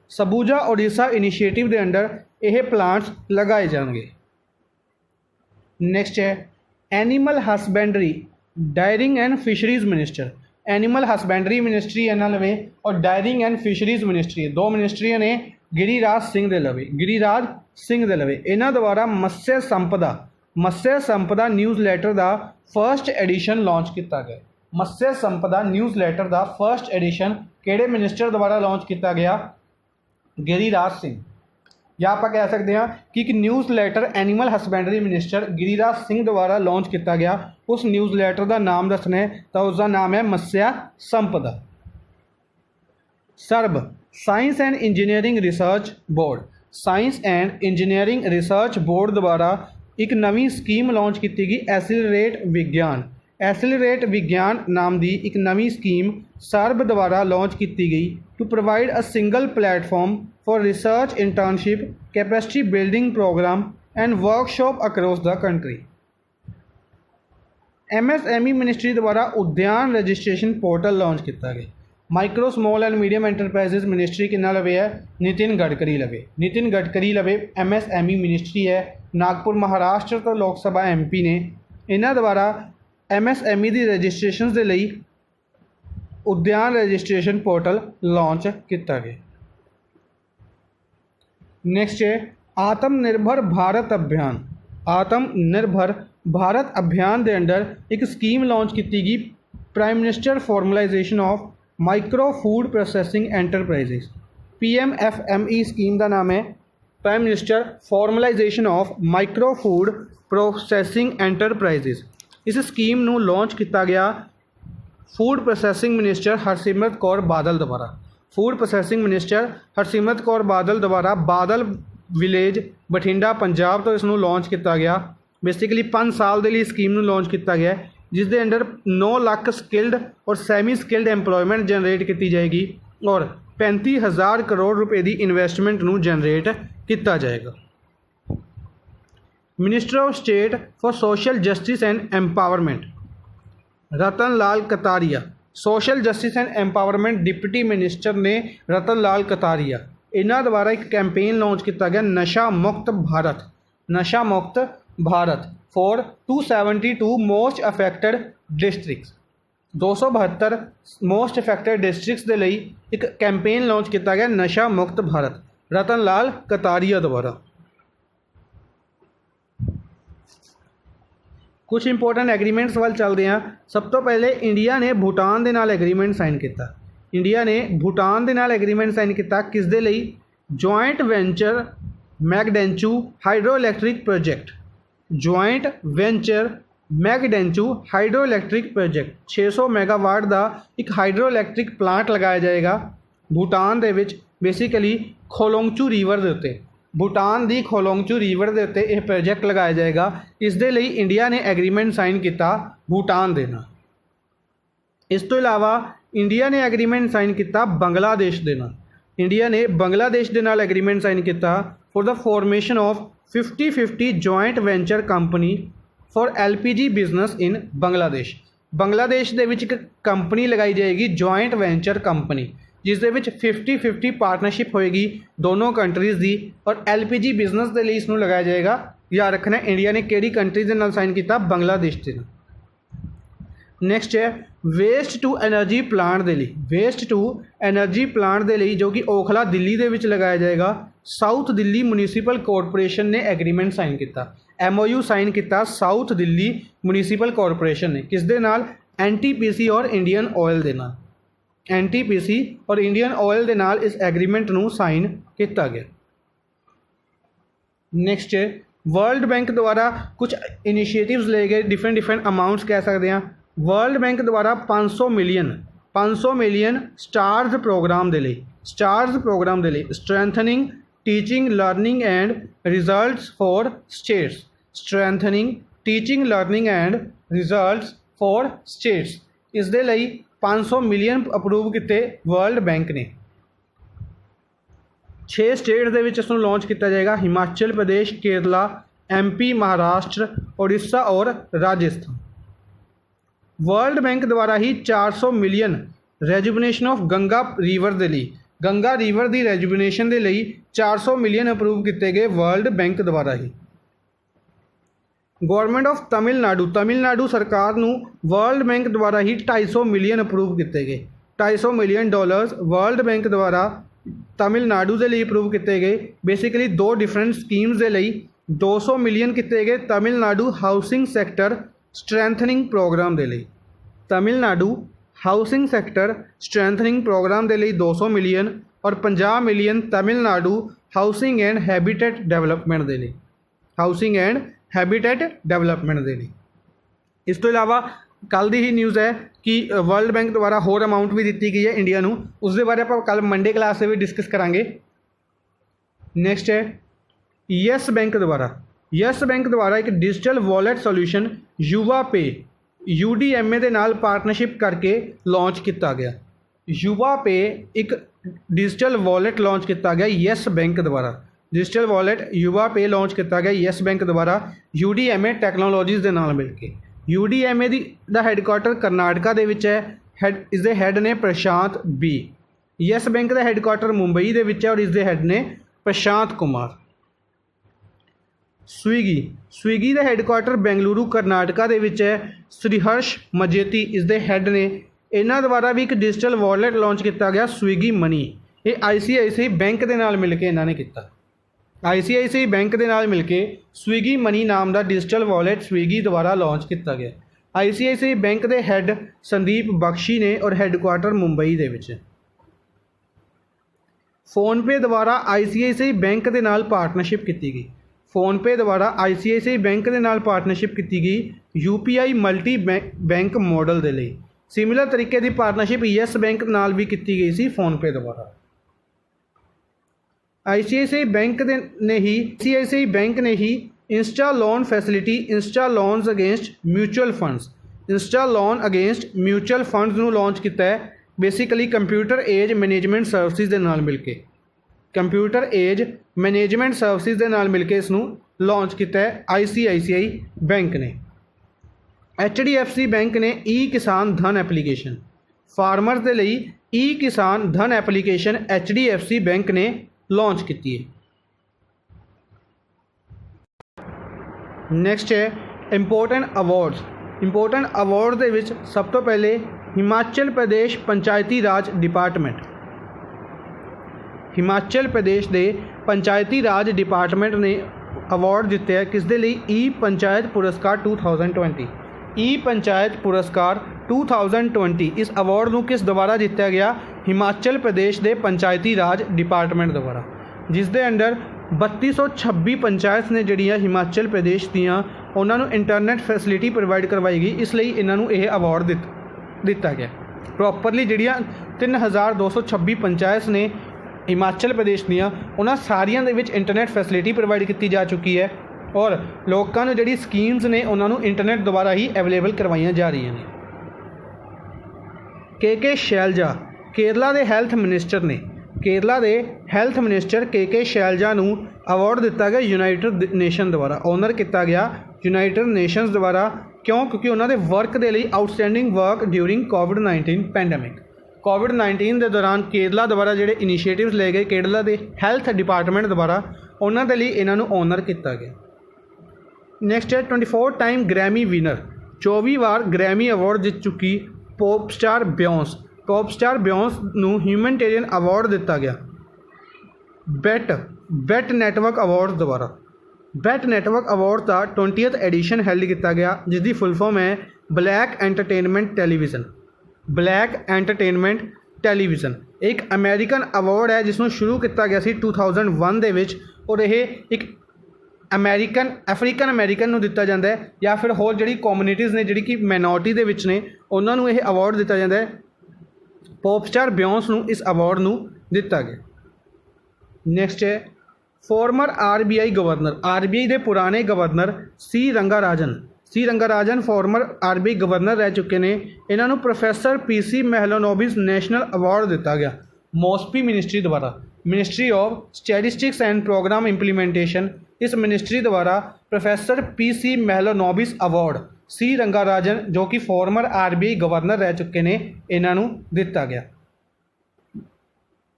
सबूजा ओडिशा इनिशिएटिव के अंडर यह प्लांट्स लगाए जाएंगे। नेक्स्ट है animal husbandry daring and fisheries minister. Animal husbandry ministry इन्होंने लवे और डायरिंग एंड फिशरीज मिनिस्ट्री, दो मिनिस्ट्रियाँ ने गिरिराज सिंह दे लवे। इन्हों द्वारा मत्स्य संपदा न्यूज़लैटर का फर्स्ट एडिशन लॉन्च किया गया। मत्स्य संपदा न्यूज़लैटर का फर्स्ट एडिशन किहड़े मिनिस्टर द्वारा लॉन्च किया गया? गिरिराज सिंह। या आप कह सकते हैं कि एक newsletter animal husbandry minister Giriraj Singh द्वारा लॉन्च किया गया। उस न्यूज़लैटर का नाम दसना है तो उसका नाम है मत्स्य संपदा। SERB science and engineering research board, science and engineering research board द्वारा एक नवी स्कीम लॉन्च की गई एसिलरेट विज्ञान नाम की एक नवी स्कीम सर्ब द्वारा लॉन्च की गई to provide a single platform for research internship capacity building programme and workshop across the country. MSME ministry द्वारा उद्यान रजिस्ट्रेशन पोर्टल लॉन्च किया गया। Micro small and medium enterprises ministry किन्ना लवे है? नितिन गडकरी लवे MSME मिनिस्ट्री है। नागपुर महाराष्ट्र तो लोक सभा MP ने इन्हों द्वारा MSME की रजिस्ट्रेशन के लिए उद्यान रजिस्ट्रेशन पोर्टल लॉन्च किया गया। नेक्स्ट है आत्मनिर्भर भारत अभियान के अंडर एक स्कीम लॉन्च की गई prime minister formalisation of micro food processing enterprises. PMFME scheme का नाम है prime minister formalisation of micro food processing enterprises. इस स्कीम को लॉन्च किया गया food processing minister Harsimrat Kaur Badal द्वारा बादल विलेज बठिंडा पंजाब तो इसनों लॉन्च किया गया। बेसिकली 5 साल के लिए स्कीम को लॉन्च किया गया जिसके अंडर 9 लाख स्किल्ड और सैमी स्किल्ड एम्पलॉयमेंट जनरेट की जाएगी और 35,000 करोड़ रुपए की इन्वेस्टमेंट को जनरेट किया जाएगा। Minister of state for social justice and empowerment Ratan Lal Kataria, social justice and empowerment deputy minister ने रतन लाल कतारिया, इन्हों द्वारा एक कैंपेन लॉन्च किया गया नशा मुक्त Bharat for 272 most affected districts. 272 most affected districts के लिए एक कैंपेन लॉन्च किया गया नशा मुक्त भारत रतन लाल कतारिया द्वारा। कुछ इंपोर्टेंट एग्रीमेंट्स वाल चलते हैं। सब तो पहले इंडिया ने भूटान के नाल एग्रीमेंट साइन किया। किस दे लई? Joint venture Mangdechhu hydro electric project. 600 megawatt का एक हाइड्रो इलैक्ट्रिक प्लांट लगाया जाएगा भूटान दे विच, बेसिकली खोलोंगचू रिवर के उत्ते। भूटान की खोलोंगचू रिवर के उत्ते यह प्रोजेक्ट लगाया जाएगा। इस दे लई इंडिया ने एग्रीमेंट साइन किया भूटान के नाल। इस तो इलावा इंडिया ने एग्रीमेंट साइन किया बांग्लादेश के नाल। इंडिया ने बांग्लादेश के नाल एग्रीमेंट साइन किया for the formation of 50-50 joint venture company for LPG business in Bangladesh. Bangladesh के विच एक कंपनी लगाई जाएगी जॉइंट वेंचर कंपनी जिस दे विच 50-50 पार्टनरशिप होएगी दोनों कंट्रीज़ की और LPG बिजनेस के लिए इसनों लगाया जाएगा। याद रखना इंडिया ने किहड़ी कंट्री के नाल साइन किया? बांग्लादेश के नाल। नैक्सट है वेस्ट टू एनर्जी प्लांट के लिए जो कि ओखला दिल्ली के विच लगाया जाएगा। साउथ दिल्ली म्यूनिसिपल कॉरपोरेशन ने एग्रीमेंट साइन किया, MOU साइन किया साउथ दिल्ली म्यूनिसिपल कॉरपोरेशन ने। किस दे नाल? NTPC और इंडियन ऑयल के नाल। NTPC और इंडियन ऑयल के नाल इस एग्रीमेंट को साइन किया गया। नैक्सट है वर्ल्ड बैंक द्वारा कुछ इनिशिएटिव्स ले गए डिफरेंट अमाउंट्स कह सकते हैं। वर्ल्ड बैंक द्वारा 500 मिलियन स्टार्स प्रोग्राम दे लई strengthening teaching learning and results for states इस दे लई 500 मिलियन अप्रूव किए वर्ल्ड बैंक ने। 6 स्टेट दे विच इसनूं लॉन्च किया जाएगा, हिमाचल प्रदेश, केरला, MP, महाराष्ट्र, उड़ीसा और राजस्थान। वर्ल्ड बैंक द्वारा ही 400 million rejuvenation of Ganga river दे लई गंगा रिवर की रेजुवनेशन के लिए 400 मिलियन अप्रूव किए गए वर्ल्ड बैंक द्वारा ही। गवर्नमेंट ऑफ तमिलनाडु सरकार नूं वर्ल्ड बैंक द्वारा ही 250 मिलियन अप्रूव किए गए। 250 मिलियन डॉलर्स वर्ल्ड बैंक द्वारा तमिलनाडु के लिए अप्रूव किए गए। बेसिकली 2 डिफरेंट स्कीम्स के लिए 200 मिलियन किए गए Tamil Nadu housing sector strengthening programme के लिए। Tamil Nadu housing sector strengthening programme के लिए 200 मिलियन और 50 million Tamil Nadu housing and habitat development के लिए इस तो इलावा कल की ही न्यूज़ है कि वर्ल्ड बैंक द्वारा होर अमाउंट भी दी गई है इंडिया नूं, उसके बारे आप कल मंडे क्लास से भी डिस्कस करांगे। नैक्सट है यस बैंक द्वारा एक डिजिटल वॉलेट सोल्यूशन युवा पे UDMA के नाल पार्टनरशिप करके लॉन्च किया गया। युवा पे एक डिजिटल वॉलेट लॉन्च किया गया यस बैंक द्वारा। डिजिटल वॉलेट युवा पे लॉन्च किया गया यस बैंक द्वारा UDMA टैक्नोलॉजीज़ के नाल मिलके। UDMA दा हैडकुआटर करनाटका दे विच है, इसके हैड ने प्रशांत B। यस बैंक का हैडकुआटर मुंबई दे विच है और इसके हैड ने प्रशांत कुमार। स्विगी का हैडकुआटर बेंगलुरु करनाटका दे विच है, श्रीहर्ष मजेती इसके हैड ने। इन्हां द्वारा भी एक डिजिटल वॉलेट लॉन्च किया गया स्विगी मनी। ये ICICI बैंक के नाल मिलके इन्होंने किया। ICICI बैंक के नाल मिलके स्विगी मनी नाम का डिजिटल वॉलेट स्विगी द्वारा लॉन्च किया गया। ICICI बैंक के हैड संदीप बख्शी ने और हैडकुआटर मुंबई दे विच। फोनपे द्वारा ICICI बैंक के नाल पार्टनरशिप की गई। फोनपे द्वारा ICICI बैंक के नाल पार्टनरशिप की गई UPI मल्टी बैंक मॉडल के लिए। सिमिलर तरीके की पार्टनरशिप यस बैंक नाल भी की गई सी फोनपे द्वारा। ICICI बैंक ने ही insta loan facility insta loans against mutual funds नूं लॉन्च किया है। Basically computer age management services के नाल मिलके इसनूं लॉन्च किया है ICICI बैंक ने। HDFC बैंक ने किसान धन एप्लीकेशन फार्मर्स के लिए Kisan Dhan application HDFC bank ने लॉन्च की है। नैक्सट है इंपोर्टेंट अवार्ड्स दे विच सब तो पहले हिमाचल प्रदेश पंचायती राज डिपार्टमेंट। हिमाचल प्रदेश के पंचायती राज डिपार्टमेंट ने अवार्ड दिते हैं किस दे लिए पंचायत पुरस्कार 2020। पंचायत पुरस्कार 2020 इस अवार्ड को किस द्वारा दिता गया? हिमाचल प्रदेश के पंचायती राज डिपार्टमेंट द्वारा, जिस दे अंडर 3226 पंचायत ने जड़ियाँ हिमाचल प्रदेश दियाँ उन्होंने इंटरनेट फैसिलिटी प्रोवाइड करवाई गई, इसलिए इन्हों यह अवार्ड दिता गया। प्रॉपरली जड़ियाँ 3226 पंचायत ने हिमाचल प्रदेश दियाँ उन्होंने सारियां दे विच इंटरनेट फैसिलिटी प्रोवाइड की जा चुकी है और लोगों को जी स्कीम्स ने उन्होंने इंटरनेट द्वारा ही अवेलेबल करवाइया जा रही हैं। के शैलजा केरला के हैल्थ मिनिस्टर ने के शैलजा नूं अवार्ड दिता गया यूनाइटेड नेशन द्वारा, ऑनर किया गया यूनाइटेड नेशनस द्वारा। क्यों? क्योंकि उन्होंने वर्क के लिए आउटस्टैंडिंग वर्क ड्यूरिंग कोविड-19 पैंडमिक। कोविड-19 के दौरान केरला द्वारा जोड़े इनीशिएटिव्स ले गए केरला के हैल्थ डिपार्टमेंट द्वारा, उन्होंने लिए इन्हों ऑनर किया गया। नैक्सट है 24 टाइम ग्रैमी विनर, 24 बार ग्रैमी अवार्ड जीत चुकी पॉप स्टार बियोंस नूं ह्यूमैनिटेरियन अवार्ड दिता गया बेट नेटवर्क अवार्ड द्वारा। बेट नेटवर्क अवार्ड का 20th एडिशन हैल्ड किया गया, जिसकी फुल फॉर्म है ब्लैक एंटरटेनमेंट टेलीविजन। एक अमेरिकन अवार्ड है जिसनों शुरू किया गया 2001 दे विच, और यह एक ਅਫਰੀਕਨ ਅਮੈਰੀਕਨ ਨੂੰ ਦਿੱਤਾ ਜਾਂਦਾ ਹੈ ਜਾਂ ਫਿਰ ਹੋਰ ਜਿਹੜੀ ਕਮਿਊਨਿਟੀਜ਼ ਨੇ ਜਿਹੜੀ ਕਿ ਮਾਈਨੋਰਟੀ ਦੇ ਵਿੱਚ ਨੇ ਉਹਨਾਂ ਨੂੰ ਇਹ ਅਵਾਰਡ ਦਿੱਤਾ ਜਾਂਦਾ ਹੈ। ਪੌਪ ਸਟਾਰ ਬਿਯੋਂਸ ਨੂੰ ਇਸ ਅਵਾਰਡ ਨੂੰ ਦਿੱਤਾ ਗਿਆ। ਨੈਕਸਟ ਹੈ ਫੋਰਮਰ RBI ਗਵਰਨਰ, RBI ਦੇ ਪੁਰਾਣੇ governor C Rangarajan former RBI governor ਰਹਿ ਚੁੱਕੇ ਨੇ। ਇਹਨਾਂ ਨੂੰ professor PC Mahalanobis national award ਦਿੱਤਾ ਗਿਆ ਮੌਸਪੀ ਮਿਨਿਸਟਰੀ ਦੁਆਰਾ, ministry of statistics and programme implementation. ਇਸ ਮਿਨਿਸਟਰੀ ਦੁਆਰਾ professor PC Mahalanobis award C Rangarajan ਜੋ ਕਿ ਫੋਰਮਰ RBI ਗਵਰਨਰ ਰਹਿ ਚੁੱਕੇ ਨੇ ਇਹਨਾਂ ਨੂੰ ਦਿੱਤਾ ਗਿਆ।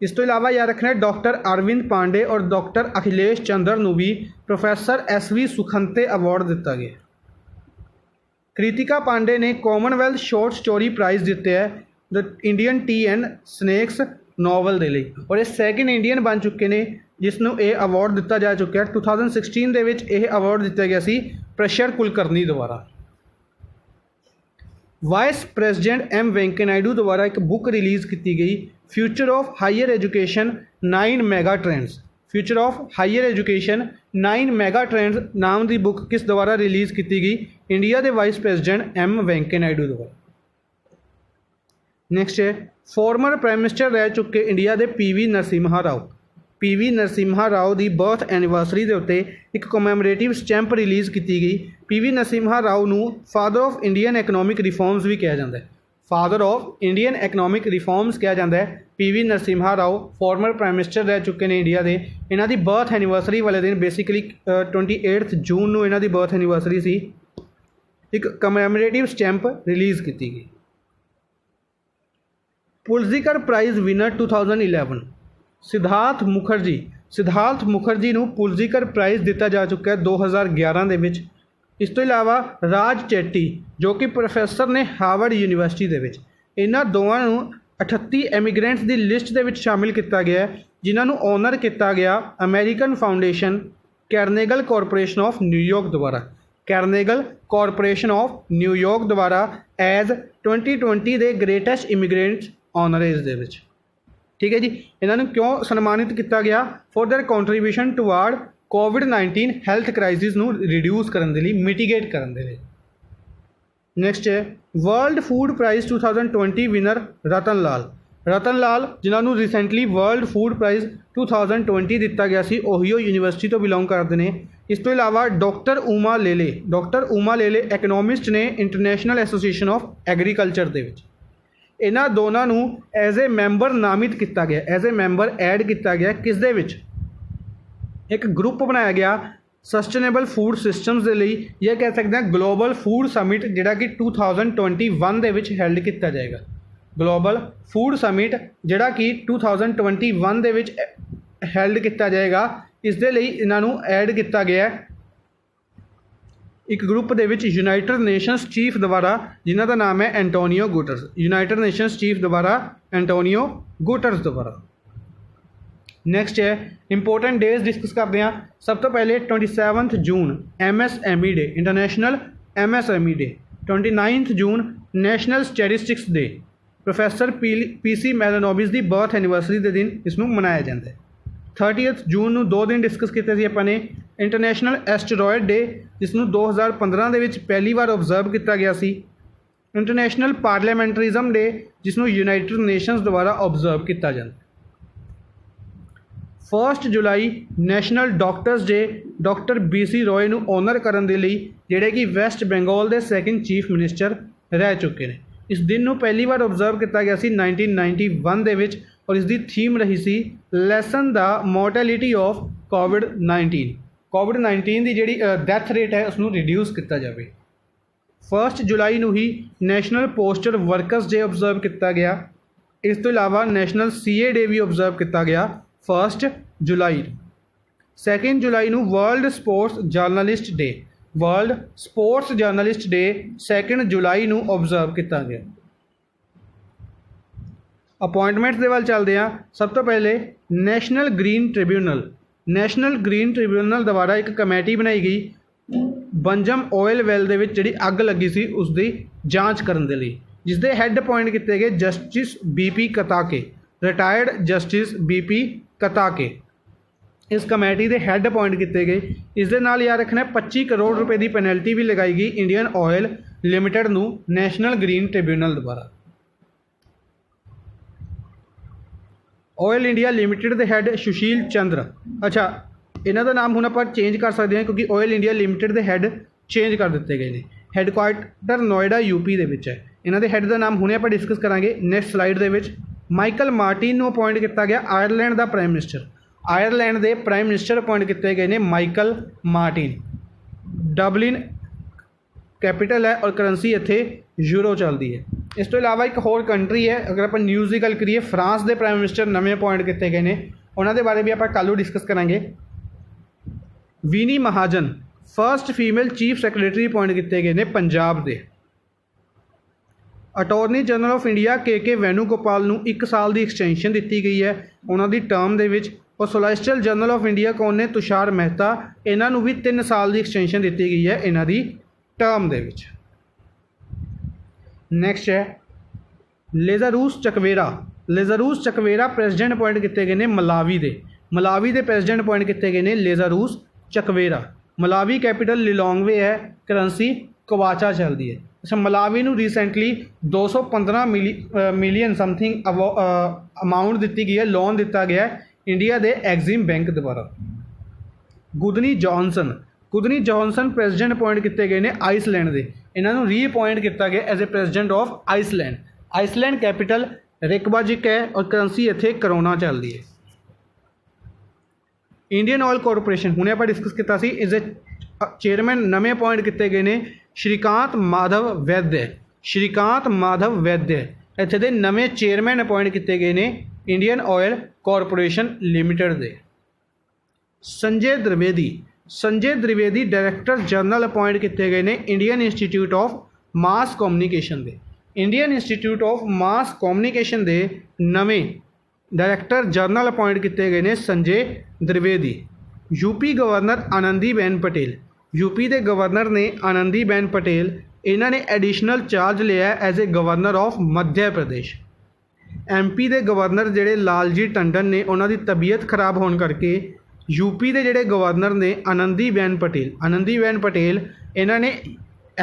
ਇਸ ਤੋਂ ਇਲਾਵਾ ਯਾਦ ਰੱਖਣਾ ਡਾਕਟਰ ਅਰਵਿੰਦ ਪਾਂਡੇ ਔਰ ਡਾਕਟਰ ਅਖਿਲੇਸ਼ ਚੰਦਰ ਨੂੰ ਵੀ ਪ੍ਰੋਫੈਸਰ SV ਸੁਖੰਤੇ ਅਵਾਰਡ ਦਿੱਤਾ ਗਿਆ। ਕ੍ਰਿਤਿਕਾ ਪਾਂਡੇ ਨੇ ਕਾਮਨਵੈਲਥ ਸ਼ਾਰਟ ਸਟੋਰੀ ਪ੍ਰਾਈਜ਼ ਜਿੱਤਿਆ ਹੈ the Indian tea and snakes novel ਦੇ ਲਈ ਔਰ ਇਹ ਸੈਕਿੰਡ ਇੰਡੀਅਨ ਬਣ ਚੁੱਕੇ ਨੇ ਜਿਸ ਨੂੰ ਇਹ ਅਵਾਰਡ ਦਿੱਤਾ ਜਾ ਚੁੱਕਿਆ। 2016 ਦੇ ਵਿੱਚ ਇਹ ਅਵਾਰਡ ਦਿੱਤਾ ਗਿਆ ਸੀ ਪ੍ਰਸ਼ਰ ਕੁਲਕਰਨੀ ਦੁਆਰਾ। Vice president M Venkaiah Naidu ਦੁਆਰਾ ਇੱਕ ਬੁੱਕ ਰਿਲੀਜ਼ ਕੀਤੀ ਗਈ future of higher education 9 mega trends. Future of higher education 9 mega trends ਨਾਮ ਦੀ ਬੁੱਕ ਕਿਸ ਦੁਆਰਾ ਰਿਲੀਜ਼ ਕੀਤੀ ਗਈ? ਇੰਡੀਆ ਦੇ vice president M Venkaiah Naidu ਦੁਆਰਾ। ਨੈਕਸਟ ਹੈ ਫੋਰਮਰ ਪ੍ਰਾਈਮ ਮਿਨਿਸਟਰ ਰਹਿ ਚੁੱਕੇ ਇੰਡੀਆ ਦੇ PV ਨਰਸਿਮਹਾ ਰਾਓ ਦੀ ਬਰਥ ਐਨੀਵਰਸਰੀ ਦੇ ਉੱਤੇ ਇੱਕ ਕੋਮੈਮੋਰੇਟਿਵ ਸਟੈਂਪ ਰਿਲੀਜ਼ ਕੀਤੀ ਗਈ। PV ਨਰਸਿਮਹਾ ਰਾਓ ਨੂੰ father of Indian economic reforms ਵੀ ਕਿਹਾ ਜਾਂਦਾ ਹੈ। Father of Indian economic reforms ਕਿਹਾ ਜਾਂਦਾ ਹੈ। PV Narasimha Rao former prime minister ਰਹਿ ਚੁੱਕੇ ਨੇ ਇੰਡੀਆ ਦੇ। ਇਹਨਾਂ ਦੀ ਬਰਥ ਐਨੀਵਰਸਰੀ ਵਾਲੇ ਦਿਨ ਬੇਸਿਕਲੀ 28 ਜੂਨ ਨੂੰ ਇਹਨਾਂ ਦੀ ਬਰਥ ਐਨੀਵਰਸਰੀ ਸੀ। ਇੱਕ ਕਮੈਮੋਰੇਟਿਵ ਸਟੈਂਪ ਰਿਲੀਜ਼ ਕੀਤੀ ਗਈ। ਪੁਲਿਜ਼ਕਰ ਪ੍ਰਾਈਜ਼ ਵਿਨਰ 2011 ਸਿਧਾਰਥ ਮੁਖਰਜੀ ਨੂੰ ਪੁਲਿਜ਼ਕਰ ਪ੍ਰਾਈਜ਼ ਦਿੱਤਾ ਜਾ ਚੁੱਕਾ ਹੈ 2011 ਦੇ ਵਿੱਚ। ਇਸ ਤੋਂ ਇਲਾਵਾ ਰਾਜ ਚੇਟੀ ਜੋ ਕਿ ਪ੍ਰੋਫੈਸਰ ਨੇ ਹਾਰਵਰਡ ਯੂਨੀਵਰਸਿਟੀ ਦੇ ਵਿੱਚ। ਇਹਨਾਂ ਦੋਵਾਂ ਨੂੰ 38 ਐਮੀਗ੍ਰੈਂਟਸ ਦੀ ਲਿਸਟ ਦੇ ਵਿੱਚ ਸ਼ਾਮਿਲ ਕੀਤਾ ਗਿਆ ਜਿਨ੍ਹਾਂ ਨੂੰ ਓਨਰ ਕੀਤਾ ਗਿਆ American foundation Carnegie corporation of New York ਦੁਆਰਾ ਐਜ਼ 2020 ਦੇ ਗ੍ਰੇਟੈਸਟ ਇਮੀਗ੍ਰੈਂਟਸ ਓਨਰੇਜ਼ ਦੇ ਵਿੱਚ। ਠੀਕ ਹੈ ਜੀ। ਇਹਨਾਂ ਨੂੰ ਕਿਉਂ ਸਨਮਾਨਿਤ ਕੀਤਾ ਗਿਆ? For their contribution toward COVID-19 health crisis ਨੂੰ ਰਿਡਿਊਸ ਕਰਨ ਦੇ ਲਈ, ਮਿਟੀਗੇਟ ਕਰਨ ਦੇ ਲਈ। ਨੈਕਸਟ ਹੈ world food prize 2020 winner Rattan Lal ਜਿਨ੍ਹਾਂ ਨੂੰ ਰੀਸੈਂਟਲੀ ਵਰਲਡ ਫੂਡ ਪ੍ਰਾਈਜ਼ 2020 ਦਿੱਤਾ ਗਿਆ ਸੀ, ਓਹੀਓ ਯੂਨੀਵਰਸਿਟੀ ਤੋਂ ਬਿਲੋਂਗ ਕਰਦੇ ਨੇ। ਇਸ ਤੋਂ ਇਲਾਵਾ ਡਾਕਟਰ ਉਮਾ ਲੇਲੇ ਇਕਨੋਮਿਸਟ ਨੇ ਇੰਟਰਨੈਸ਼ਨਲ ਐਸੋਸੀਏਸ਼ਨ ਆਫ ਐਗਰੀਕਲਚਰ ਦੇ ਵਿੱਚ। ਇਹਨਾਂ ਦੋਨਾਂ ਨੂੰ ਐਜ਼ ਏ ਮੈਂਬਰ ਨਾਮਿਤ ਕੀਤਾ ਗਿਆ, ਐਜ਼ ਏ ਮੈਂਬਰ ਐਡ ਕੀਤਾ ਗਿਆ ਕਿਸ ਦੇ ਵਿੱਚ? ਇੱਕ ਗਰੁੱਪ ਬਣਾਇਆ ਗਿਆ ਸਸਟੇਨੇਬਲ ਫੂਡ ਸਿਸਟਮਸ ਦੇ ਲਈ, ਜਾਂ ਕਹਿ ਸਕਦੇ ਹਾਂ ਗਲੋਬਲ ਫੂਡ ਸਮਿਟ ਜਿਹੜਾ ਕਿ 2021 ਦੇ ਵਿੱਚ ਹੈਲਡ ਕੀਤਾ ਜਾਏਗਾ। ਗਲੋਬਲ ਫੂਡ ਸਮਿਟ ਜਿਹੜਾ ਕਿ 2021 ਦੇ ਵਿੱਚ ਹੈਲਡ ਕੀਤਾ ਜਾਏਗਾ। ਇਸ ਦੇ ਲਈ ਇਹਨਾਂ ਨੂੰ ਐਡ ਕੀਤਾ ਗਿਆ ਇੱਕ ਗਰੁੱਪ ਦੇ ਵਿੱਚ ਯੂਨਾਈਟਿਡ ਨੇਸ਼ਨਸ ਚੀਫ ਦੁਆਰਾ ਜਿਨ੍ਹਾਂ ਦਾ ਨਾਮ ਹੈ ਐਂਟੋਨੀਓ ਗੁਟਰਸ ਦੁਆਰਾ। ਨੈਕਸਟ ਹੈ ਇੰਪੋਰਟੈਂਟ ਡੇਜ਼ ਡਿਸਕਸ ਕਰਦੇ ਹਾਂ। ਸਭ ਤੋਂ ਪਹਿਲੇ 27 ਜੂਨ MSME ਡੇ, ਇੰਟਰਨੈਸ਼ਨਲ MSME ਡੇ। 29 ਜੂਨ ਨੈਸ਼ਨਲ ਸਟੈਟਿਸਟਿਕਸ ਡੇ। ਪ੍ਰੋਫੈਸਰ PC ਮੈਹਲੋਨੋਬਿਸ ਦੀ ਬਰਥ ਐਨੀਵਰਸਰੀ ਦੇ ਦਿਨ ਇਸ ਨੂੰ ਮਨਾਇਆ ਜਾਂਦਾ ਹੈ। 30 ਜੂਨ ਨੂੰ 2 ਦਿਨ ਡਿਸਕਸ ਕੀਤੇ ਸੀ ਆਪਾਂ ਨੇ। ਇੰਟਰਨੈਸ਼ਨਲ ਐਸਟਰੋਇਡ ਡੇ ਜਿਸ ਨੂੰ 2015 ਦੇ ਵਿੱਚ ਪਹਿਲੀ ਵਾਰ ਓਬਜ਼ਰਵ ਕੀਤਾ ਗਿਆ ਸੀ। ਇੰਟਰਨੈਸ਼ਨਲ ਪਾਰਲੀਮੈਂਟਰਿਜ਼ਮ ਡੇ ਜਿਸ ਨੂੰ ਯੂਨਾਈਟਿਡ ਨੇਸ਼ਨਸ ਦੁਆਰਾ ਓਬਜ਼ਰਵ ਕੀਤਾ ਜਾਂਦਾ। 1 ਜੁਲਾਈ ਨੈਸ਼ਨਲ ਡਾਕਟਰਸ ਡੇ, ਡਾਕਟਰ BC ਰॉय ਨੂੰ ਓਨਰ ਕਰਨ ਦੇ ਲਈ ਜਿਹੜੇ ਕਿ ਵੈਸਟ ਬੰਗਾਲ ਦੇ ਸੈਕਿੰਡ ਚੀਫ ਮਿਨਿਸਟਰ ਰਹਿ ਚੁੱਕੇ ਨੇ। ਇਸ ਦਿਨ ਨੂੰ ਪਹਿਲੀ ਵਾਰ ਓਬਜ਼ਰਵ ਕੀਤਾ ਗਿਆ ਸੀ 1991 ਦੇ ਵਿੱਚ ਔਰ ਇਸ ਦੀ ਥੀਮ ਰਹੀ ਸੀ ਲੈਸਨ ਦਾ ਮੋਰਟੈਲਿਟੀ ਆਫ ਕੋਵਿਡ-19 ਦੀ ਜਿਹੜੀ ਡੈਥ ਰੇਟ ਹੈ ਉਸ ਨੂੰ ਰਿਡਿਊਸ ਕੀਤਾ ਜਾਵੇ। 1 ਜੁਲਾਈ ਨੂੰ ਹੀ ਨੈਸ਼ਨਲ ਪੋਸਟਲ ਵਰਕਰਸ ਡੇ ਓਬਜ਼ਰਵ ਕੀਤਾ ਗਿਆ। ਇਸ ਤੋਂ ਇਲਾਵਾ ਨੈਸ਼ਨਲ CA ਡੇ ਵੀ ਓਬਜ਼ਰਵ ਕੀਤਾ ਗਿਆ 1 ਜੁਲਾਈ। 2 ਜੁਲਾਈ ਨੂੰ ਵਰਲਡ ਸਪੋਰਟਸ ਜਰਨਲਿਸਟ ਡੇ 2 ਜੁਲਾਈ ਨੂੰ ਓਬਜ਼ਰਵ ਕੀਤਾ ਗਿਆ। ਅਪੁਆਇੰਟਮੈਂਟਸ ਦੇ ਵੱਲ ਚੱਲਦੇ ਹਾਂ। ਸਭ ਤੋਂ ਪਹਿਲੇ ਨੈਸ਼ਨਲ ਗ੍ਰੀਨ ਟ੍ਰਿਬਿਊਨਲ ਦੁਆਰਾ ਇੱਕ ਕਮੇਟੀ ਬਣਾਈ ਗਈ ਬੰਜਮ ਆਇਲ ਵੈਲ ਦੇ ਵਿੱਚ ਜਿਹੜੀ ਅੱਗ ਲੱਗੀ ਸੀ ਉਸ ਦੀ ਜਾਂਚ ਕਰਨ ਦੇ ਲਈ, ਜਿਸ ਦੇ ਹੈੱਡ ਅਪੁਆਇੰਟ ਕੀਤੇ ਗਏ justice BP Kataki, retired justice BP Kataki. इस कमेटी के हैड अपॉइंट किए गए। इस दे नाल याद रखना 25 करोड़ रुपए की पेनल्टी भी लगाई गई इंडियन ऑयल लिमिटेड नूं नैशनल ग्रीन ट्रिब्यूनल द्वारा। ऑयल इंडिया लिमिटेड के हैड सुशील चंद्र, अच्छा इन्हों का नाम हुण आप चेंज कर सकते हैं क्योंकि ऑयल इंडिया लिमिटेड के हैड चेंज कर दिए गए हैं। हैडक्वार्टर नोएडा यूपी के है। इन्हों के हैड का नाम हुणे आप डिस्कस करांगे नैक्सट स्लाइड के विच। माइकल मार्टिन नूं अपॉइंट किया गया आयरलैंड का प्राइम मिनिस्टर। आयरलैंड के प्राइम मिनिस्टर अपॉइंट किए गए हैं माइकल मार्टिन। डबलिन कैपिटल है और करंसी इत्थे यूरो चलती है। इस तो इलावा एक होर कंट्री है, अगर आप न्यूज़ की गल करिए फ्रांस के प्राइम मिनिस्टर नवे अपॉइंट किए गए हैं, उन्होंने बारे भी आप कल डिस्कस करांगे। Vini Mahajan first female chief secretary appoint किए गए हैं पंजाब के। अटॉर्नी जनरल ऑफ इंडिया के वेणुगोपाल नूं 1 साल की एक्सटेंशन दी गई है उन्होंने टर्म दे विच। और सोलिसिटर जनरल ऑफ इंडिया कौन ने? तुषार मेहता। इन्हों भी 3 साल की एक्सटेंशन दी गई है इन्हों की टर्म दे विच। नैक्सट है लेज़ारूस चकवेरा। लेज़ारूस चकवेरा प्रेजिडेंट अपॉइंट किए गए हैं मलावी के। मलावी के प्रेजिडेंट अपॉइंट किए गए हैं लेज़ारूस चकवेरा। मलावी कैपिटल लिलोंगवे है, करेंसी कवाचा चलती है। अच्छा मलावी नूं रिसेंटली 215 मिलियन समथिंग अमाउंट दी गई है, लोन दिता गया है इंडिया के एग्जिम बैंक द्वारा। गुदनी जॉनसन प्रेजिडेंट अपॉइंट किए गए हैं आइसलैंड के। इन्हों रीअपॉइंट किया गया as a president of Iceland. Iceland capital Reykjavik है और करेंसी इत्थे करोना चलती है। इंडियन ऑयल कॉरपोरेशन हुणे आप डिस्कस किया सी, इस चेयरमैन नवे अपॉइंट किए गए हैं श्रीकांत माधव वैद्य। श्रीकांत माधव वैद्य इत्थे दे नवे चेयरमैन अपॉइंट किए गए हैं इंडियन ऑयल कॉरपोरेशन लिमिटेड के। Sanjay Dwivedi director general appoint किए गए हैं Indian institute of mass communication के। Indian institute of mass communication के नवे डायरैक्टर जनरल अपॉइंट किए गए हैं Sanjay Dwivedi. UP governor Anandiben Patel. UP के गवर्नर ने आनंदीबेन पटेल इन्होंने एडिशनल चार्ज लिया as a governor of Madhya Pradesh. MP के गवर्नर जोड़े लालजी टंडन ने उन्होंने तबीयत खराब होने करके यूपी के जोड़े गवर्नर ने आनंदीबेन पटेल इन्होंने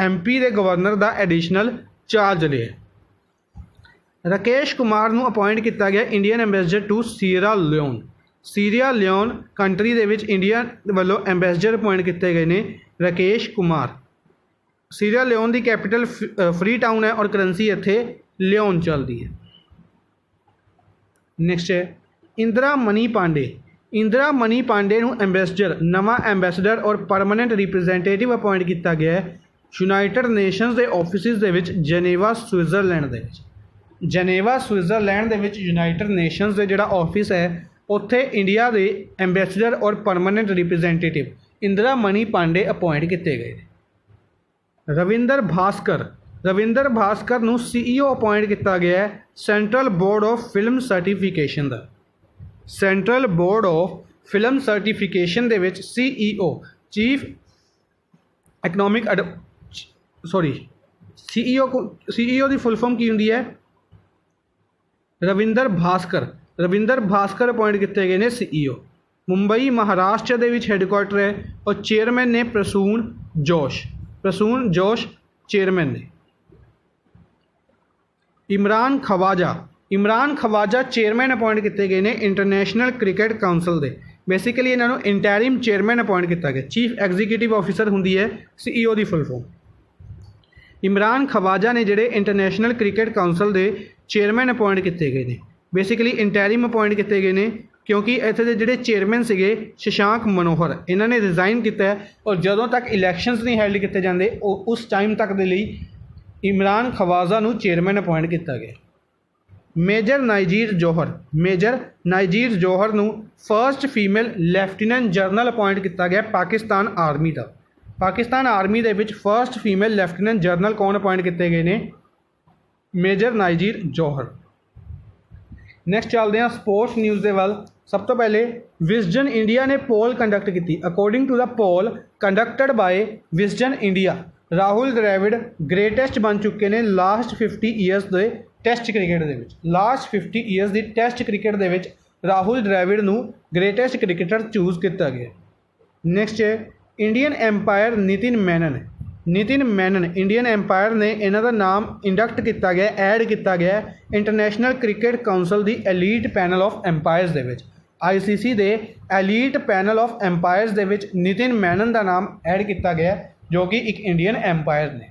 MP के गवर्नर का एडिशनल चार्ज लिया। राकेश कुमार नूं अपॉइंट किया गया Indian ambassador to Sierra Leone country दे विच इंडिया वालों एंबेसडर अपॉइंट किए गए हैं राकेश कुमार। सीरा लियोन की कैपिटल फ्री टाउन है और करेंसी इत्थे लियोन चलती है। नैक्सट है इंदिरा मनी पांडे नूं एंबेसडर नवा एंबेसडर और परमानेंट रिप्रजेंटेटिव अपॉइंट किया गया है यूनाइटेड नेशनस के ऑफिसिस दे विच जनेवा स्विट्जरलैंड दे विच। जनेवा स्विट्जरलैंड दे विच यूनाइटेड नेशनस के जिहड़ा ऑफिस है उत्थे इंडिया के एंबेसडर और permanent representative Indira Mani Pandey appoint किए गए। रविंदर भास्कर नूं CEO अपॉइंट किया गया है central board of film certification का। Central board of film certification दे विच CEO चीफ इकनॉमिक CEO की फुल फॉर्म की होंदी है रविंदर भास्कर अपॉइंट किए गए हैं CEO। मुंबई महाराष्ट्र के विच हैडक्वार्टर है और चेयरमैन ने प्रसून जोश चेयरमैन ने। इमरान खवाजा चेयरमैन अपॉइंट किए गए हैं इंटरनेशनल क्रिकेट काउंसिल के। बेसिकली इन्होंने इंटैरिम चेयरमैन अपॉइंट किया गया। चीफ एग्जीक्यूटिव ऑफिसर होंगी है CEO की फुल फॉर्म। इमरान खवाजा ने जोड़े इंटरनेशनल क्रिकेट काउंसिल के चेयरमैन अपॉइंट किए गए हैं। बेसिकली इंटैरिम अपॉइंट किए गए हैं क्योंकि इत्थे दे जिहड़े चेयरमैन सीगे शशांक मनोहर इन्होंने रिजाइन किया है और जदों तक इलैक्शनस नहीं हैल्ड किए जाते उस टाइम तक दे लई इमरान खवाजा नूं चेयरमैन अपॉइंट किया गया। मेजर नाइजीर जौहर नूं first female lieutenant general appoint किया गया पाकिस्तान आर्मी का। पाकिस्तान आर्मी दे विच फर्स्ट फीमेल लैफ्टिनेंट जनरल कौन अपॉइंट किए गए हैं? मेजर नाइजीर जौहर। नैक्सट चलते हैं स्पोर्ट्स न्यूज़ के वाल। सब तो पहले विजडन इंडिया ने पोल कंडक्ट की। According to the poll conducted by Wisden India Rahul Dravid greatest बन चुके हैं लास्ट 50 ईयर्स के टेस्ट क्रिकेट के। लास्ट 50 ईयर्स की टेस्ट क्रिकेट के ਰਾਹੁਲ ਡ੍ਰੈਵਿਡ ਨੂੰ ਗ੍ਰੇਟੈਸਟ ਕ੍ਰਿਕਟਰ ਚੂਜ਼ ਕੀਤਾ ਗਿਆ। ਨੈਕਸਟ ਹੈ Indian empire Nitin Menon. Nitin Menon Indian empire ਨੇ ਇਹਨਾਂ ਦਾ ਨਾਮ ਇੰਡਕਟ ਕੀਤਾ ਗਿਆ, ਐਡ ਕੀਤਾ ਗਿਆ international cricket council the elite panel of ਐਮਪਾਇਰਸ ਦੇ ਵਿੱਚ। ICC ਦੇ ਐਲੀਟ ਪੈਨਲ ਆਫ ਐਮਪਾਇਰਸ ਦੇ ਵਿੱਚ ਨਿਤਿਨ ਮੈਨਨ ਦਾ ਨਾਮ ਐਡ ਕੀਤਾ ਗਿਆ ਜੋ ਕਿ ਇੱਕ ਇੰਡੀਅਨ ਐਮਪਾਇਰ ਨੇ।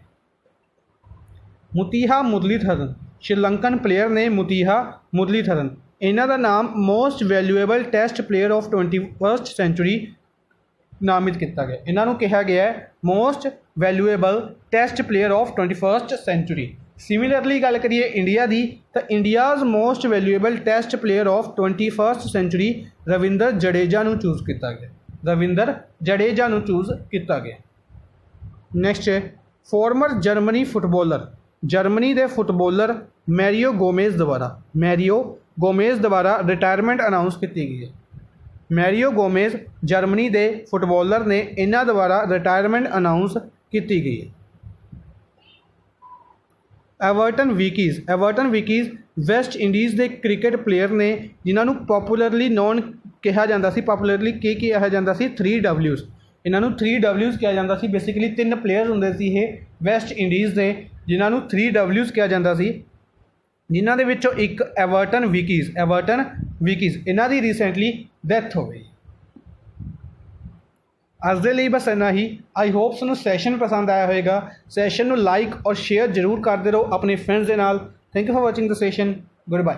ਮੁਤੀਹਾ ਮੁਰਲੀਧਰਨ ਸ਼੍ਰੀਲੰਕਨ ਪਲੇਅਰ ਨੇ ਮੁਤੀਹਾ ਮੁਰਲੀਧਰਨ। ਇਹਨਾਂ ਦਾ ਨਾਮ most valuable test player of 21st century ਨਾਮਿਤ ਕੀਤਾ ਗਿਆ। ਇਹਨਾਂ ਨੂੰ ਕਿਹਾ ਗਿਆ ਹੈ most valuable test player of 21st century. Similarly ਗੱਲ ਕਰੀਏ ਇੰਡੀਆ ਦੀ ਤਾਂ India's most valuable test player of 21st century Ravindra Jadeja ਨੂੰ ਚੂਜ਼ ਕੀਤਾ ਗਿਆ। ਰਵਿੰਦਰ ਜਡੇਜਾ ਨੂੰ ਚੂਜ਼ ਕੀਤਾ ਗਿਆ। ਨੈਕਸਟ ਹੈ ਫੋਰਮਰ ਜਰਮਨੀ ਫੁੱਟਬਾਲਰ। ਜਰਮਨੀ ਦੇ ਫੁੱਟਬਾਲਰ ਮੈਰੀਓ ਗੋਮੇਜ਼ ਦੁਆਰਾ ਰਿਟਾਇਰਮੈਂਟ ਅਨਾਊਂਸ ਕੀਤੀ ਗਈ ਹੈ। ਮੈਰੀਓ ਗੋਮੇਜ਼ ਜਰਮਨੀ ਦੇ ਫੁੱਟਬਾਲਰ ਨੇ, ਇਹਨਾਂ ਦੁਆਰਾ ਰਿਟਾਇਰਮੈਂਟ ਅਨਾਊਂਸ ਕੀਤੀ ਗਈ ਹੈ। ਐਵਰਟਨ ਵਿਕੀਜ਼ ਵੈਸਟ ਇੰਡੀਜ਼ ਦੇ ਕ੍ਰਿਕਟ ਪਲੇਅਰ ਨੇ ਜਿਨ੍ਹਾਂ ਨੂੰ ਪੋਪੂਲਰਲੀ ਨੋਨ ਕਿਹਾ ਜਾਂਦਾ ਸੀ, ਪੋਪੂਲਰਲੀ ਕੀ ਕਿਹਾ ਜਾਂਦਾ ਸੀ 3Ws। ਇਹਨਾਂ ਨੂੰ 3Ws ਕਿਹਾ ਜਾਂਦਾ ਸੀ। ਬੇਸਿਕਲੀ 3 ਪਲੇਅਰ ਹੁੰਦੇ ਸੀ ਇਹ ਵੈਸਟ ਇੰਡੀਜ਼ ਦੇ ਜਿਨ੍ਹਾਂ ਨੂੰ 3Ws ਕਿਹਾ ਜਾਂਦਾ ਸੀ, ਜਿਨ੍ਹਾਂ ਦੇ ਵਿੱਚੋਂ ਇੱਕ ਐਵਰਟਨ ਵਿਕੀਜ਼ ਇਹਨਾਂ ਦੀ ਰੀਸੈਂਟਲੀ ਡੈਥ ਹੋ ਗਈ। ਅੱਜ ਦੇ ਲਈ ਬਸ ਇੰਨਾ ਹੀ। ਆਈ ਹੋਪ ਤੁਹਾਨੂੰ ਸੈਸ਼ਨ ਪਸੰਦ ਆਇਆ ਹੋਵੇਗਾ। ਸੈਸ਼ਨ ਨੂੰ ਲਾਈਕ ਔਰ ਸ਼ੇਅਰ ਜ਼ਰੂਰ ਕਰਦੇ ਰਹੋ ਆਪਣੇ ਫਰੈਂਡਸ ਦੇ ਨਾਲ। Thank you for watching the session. Good bye.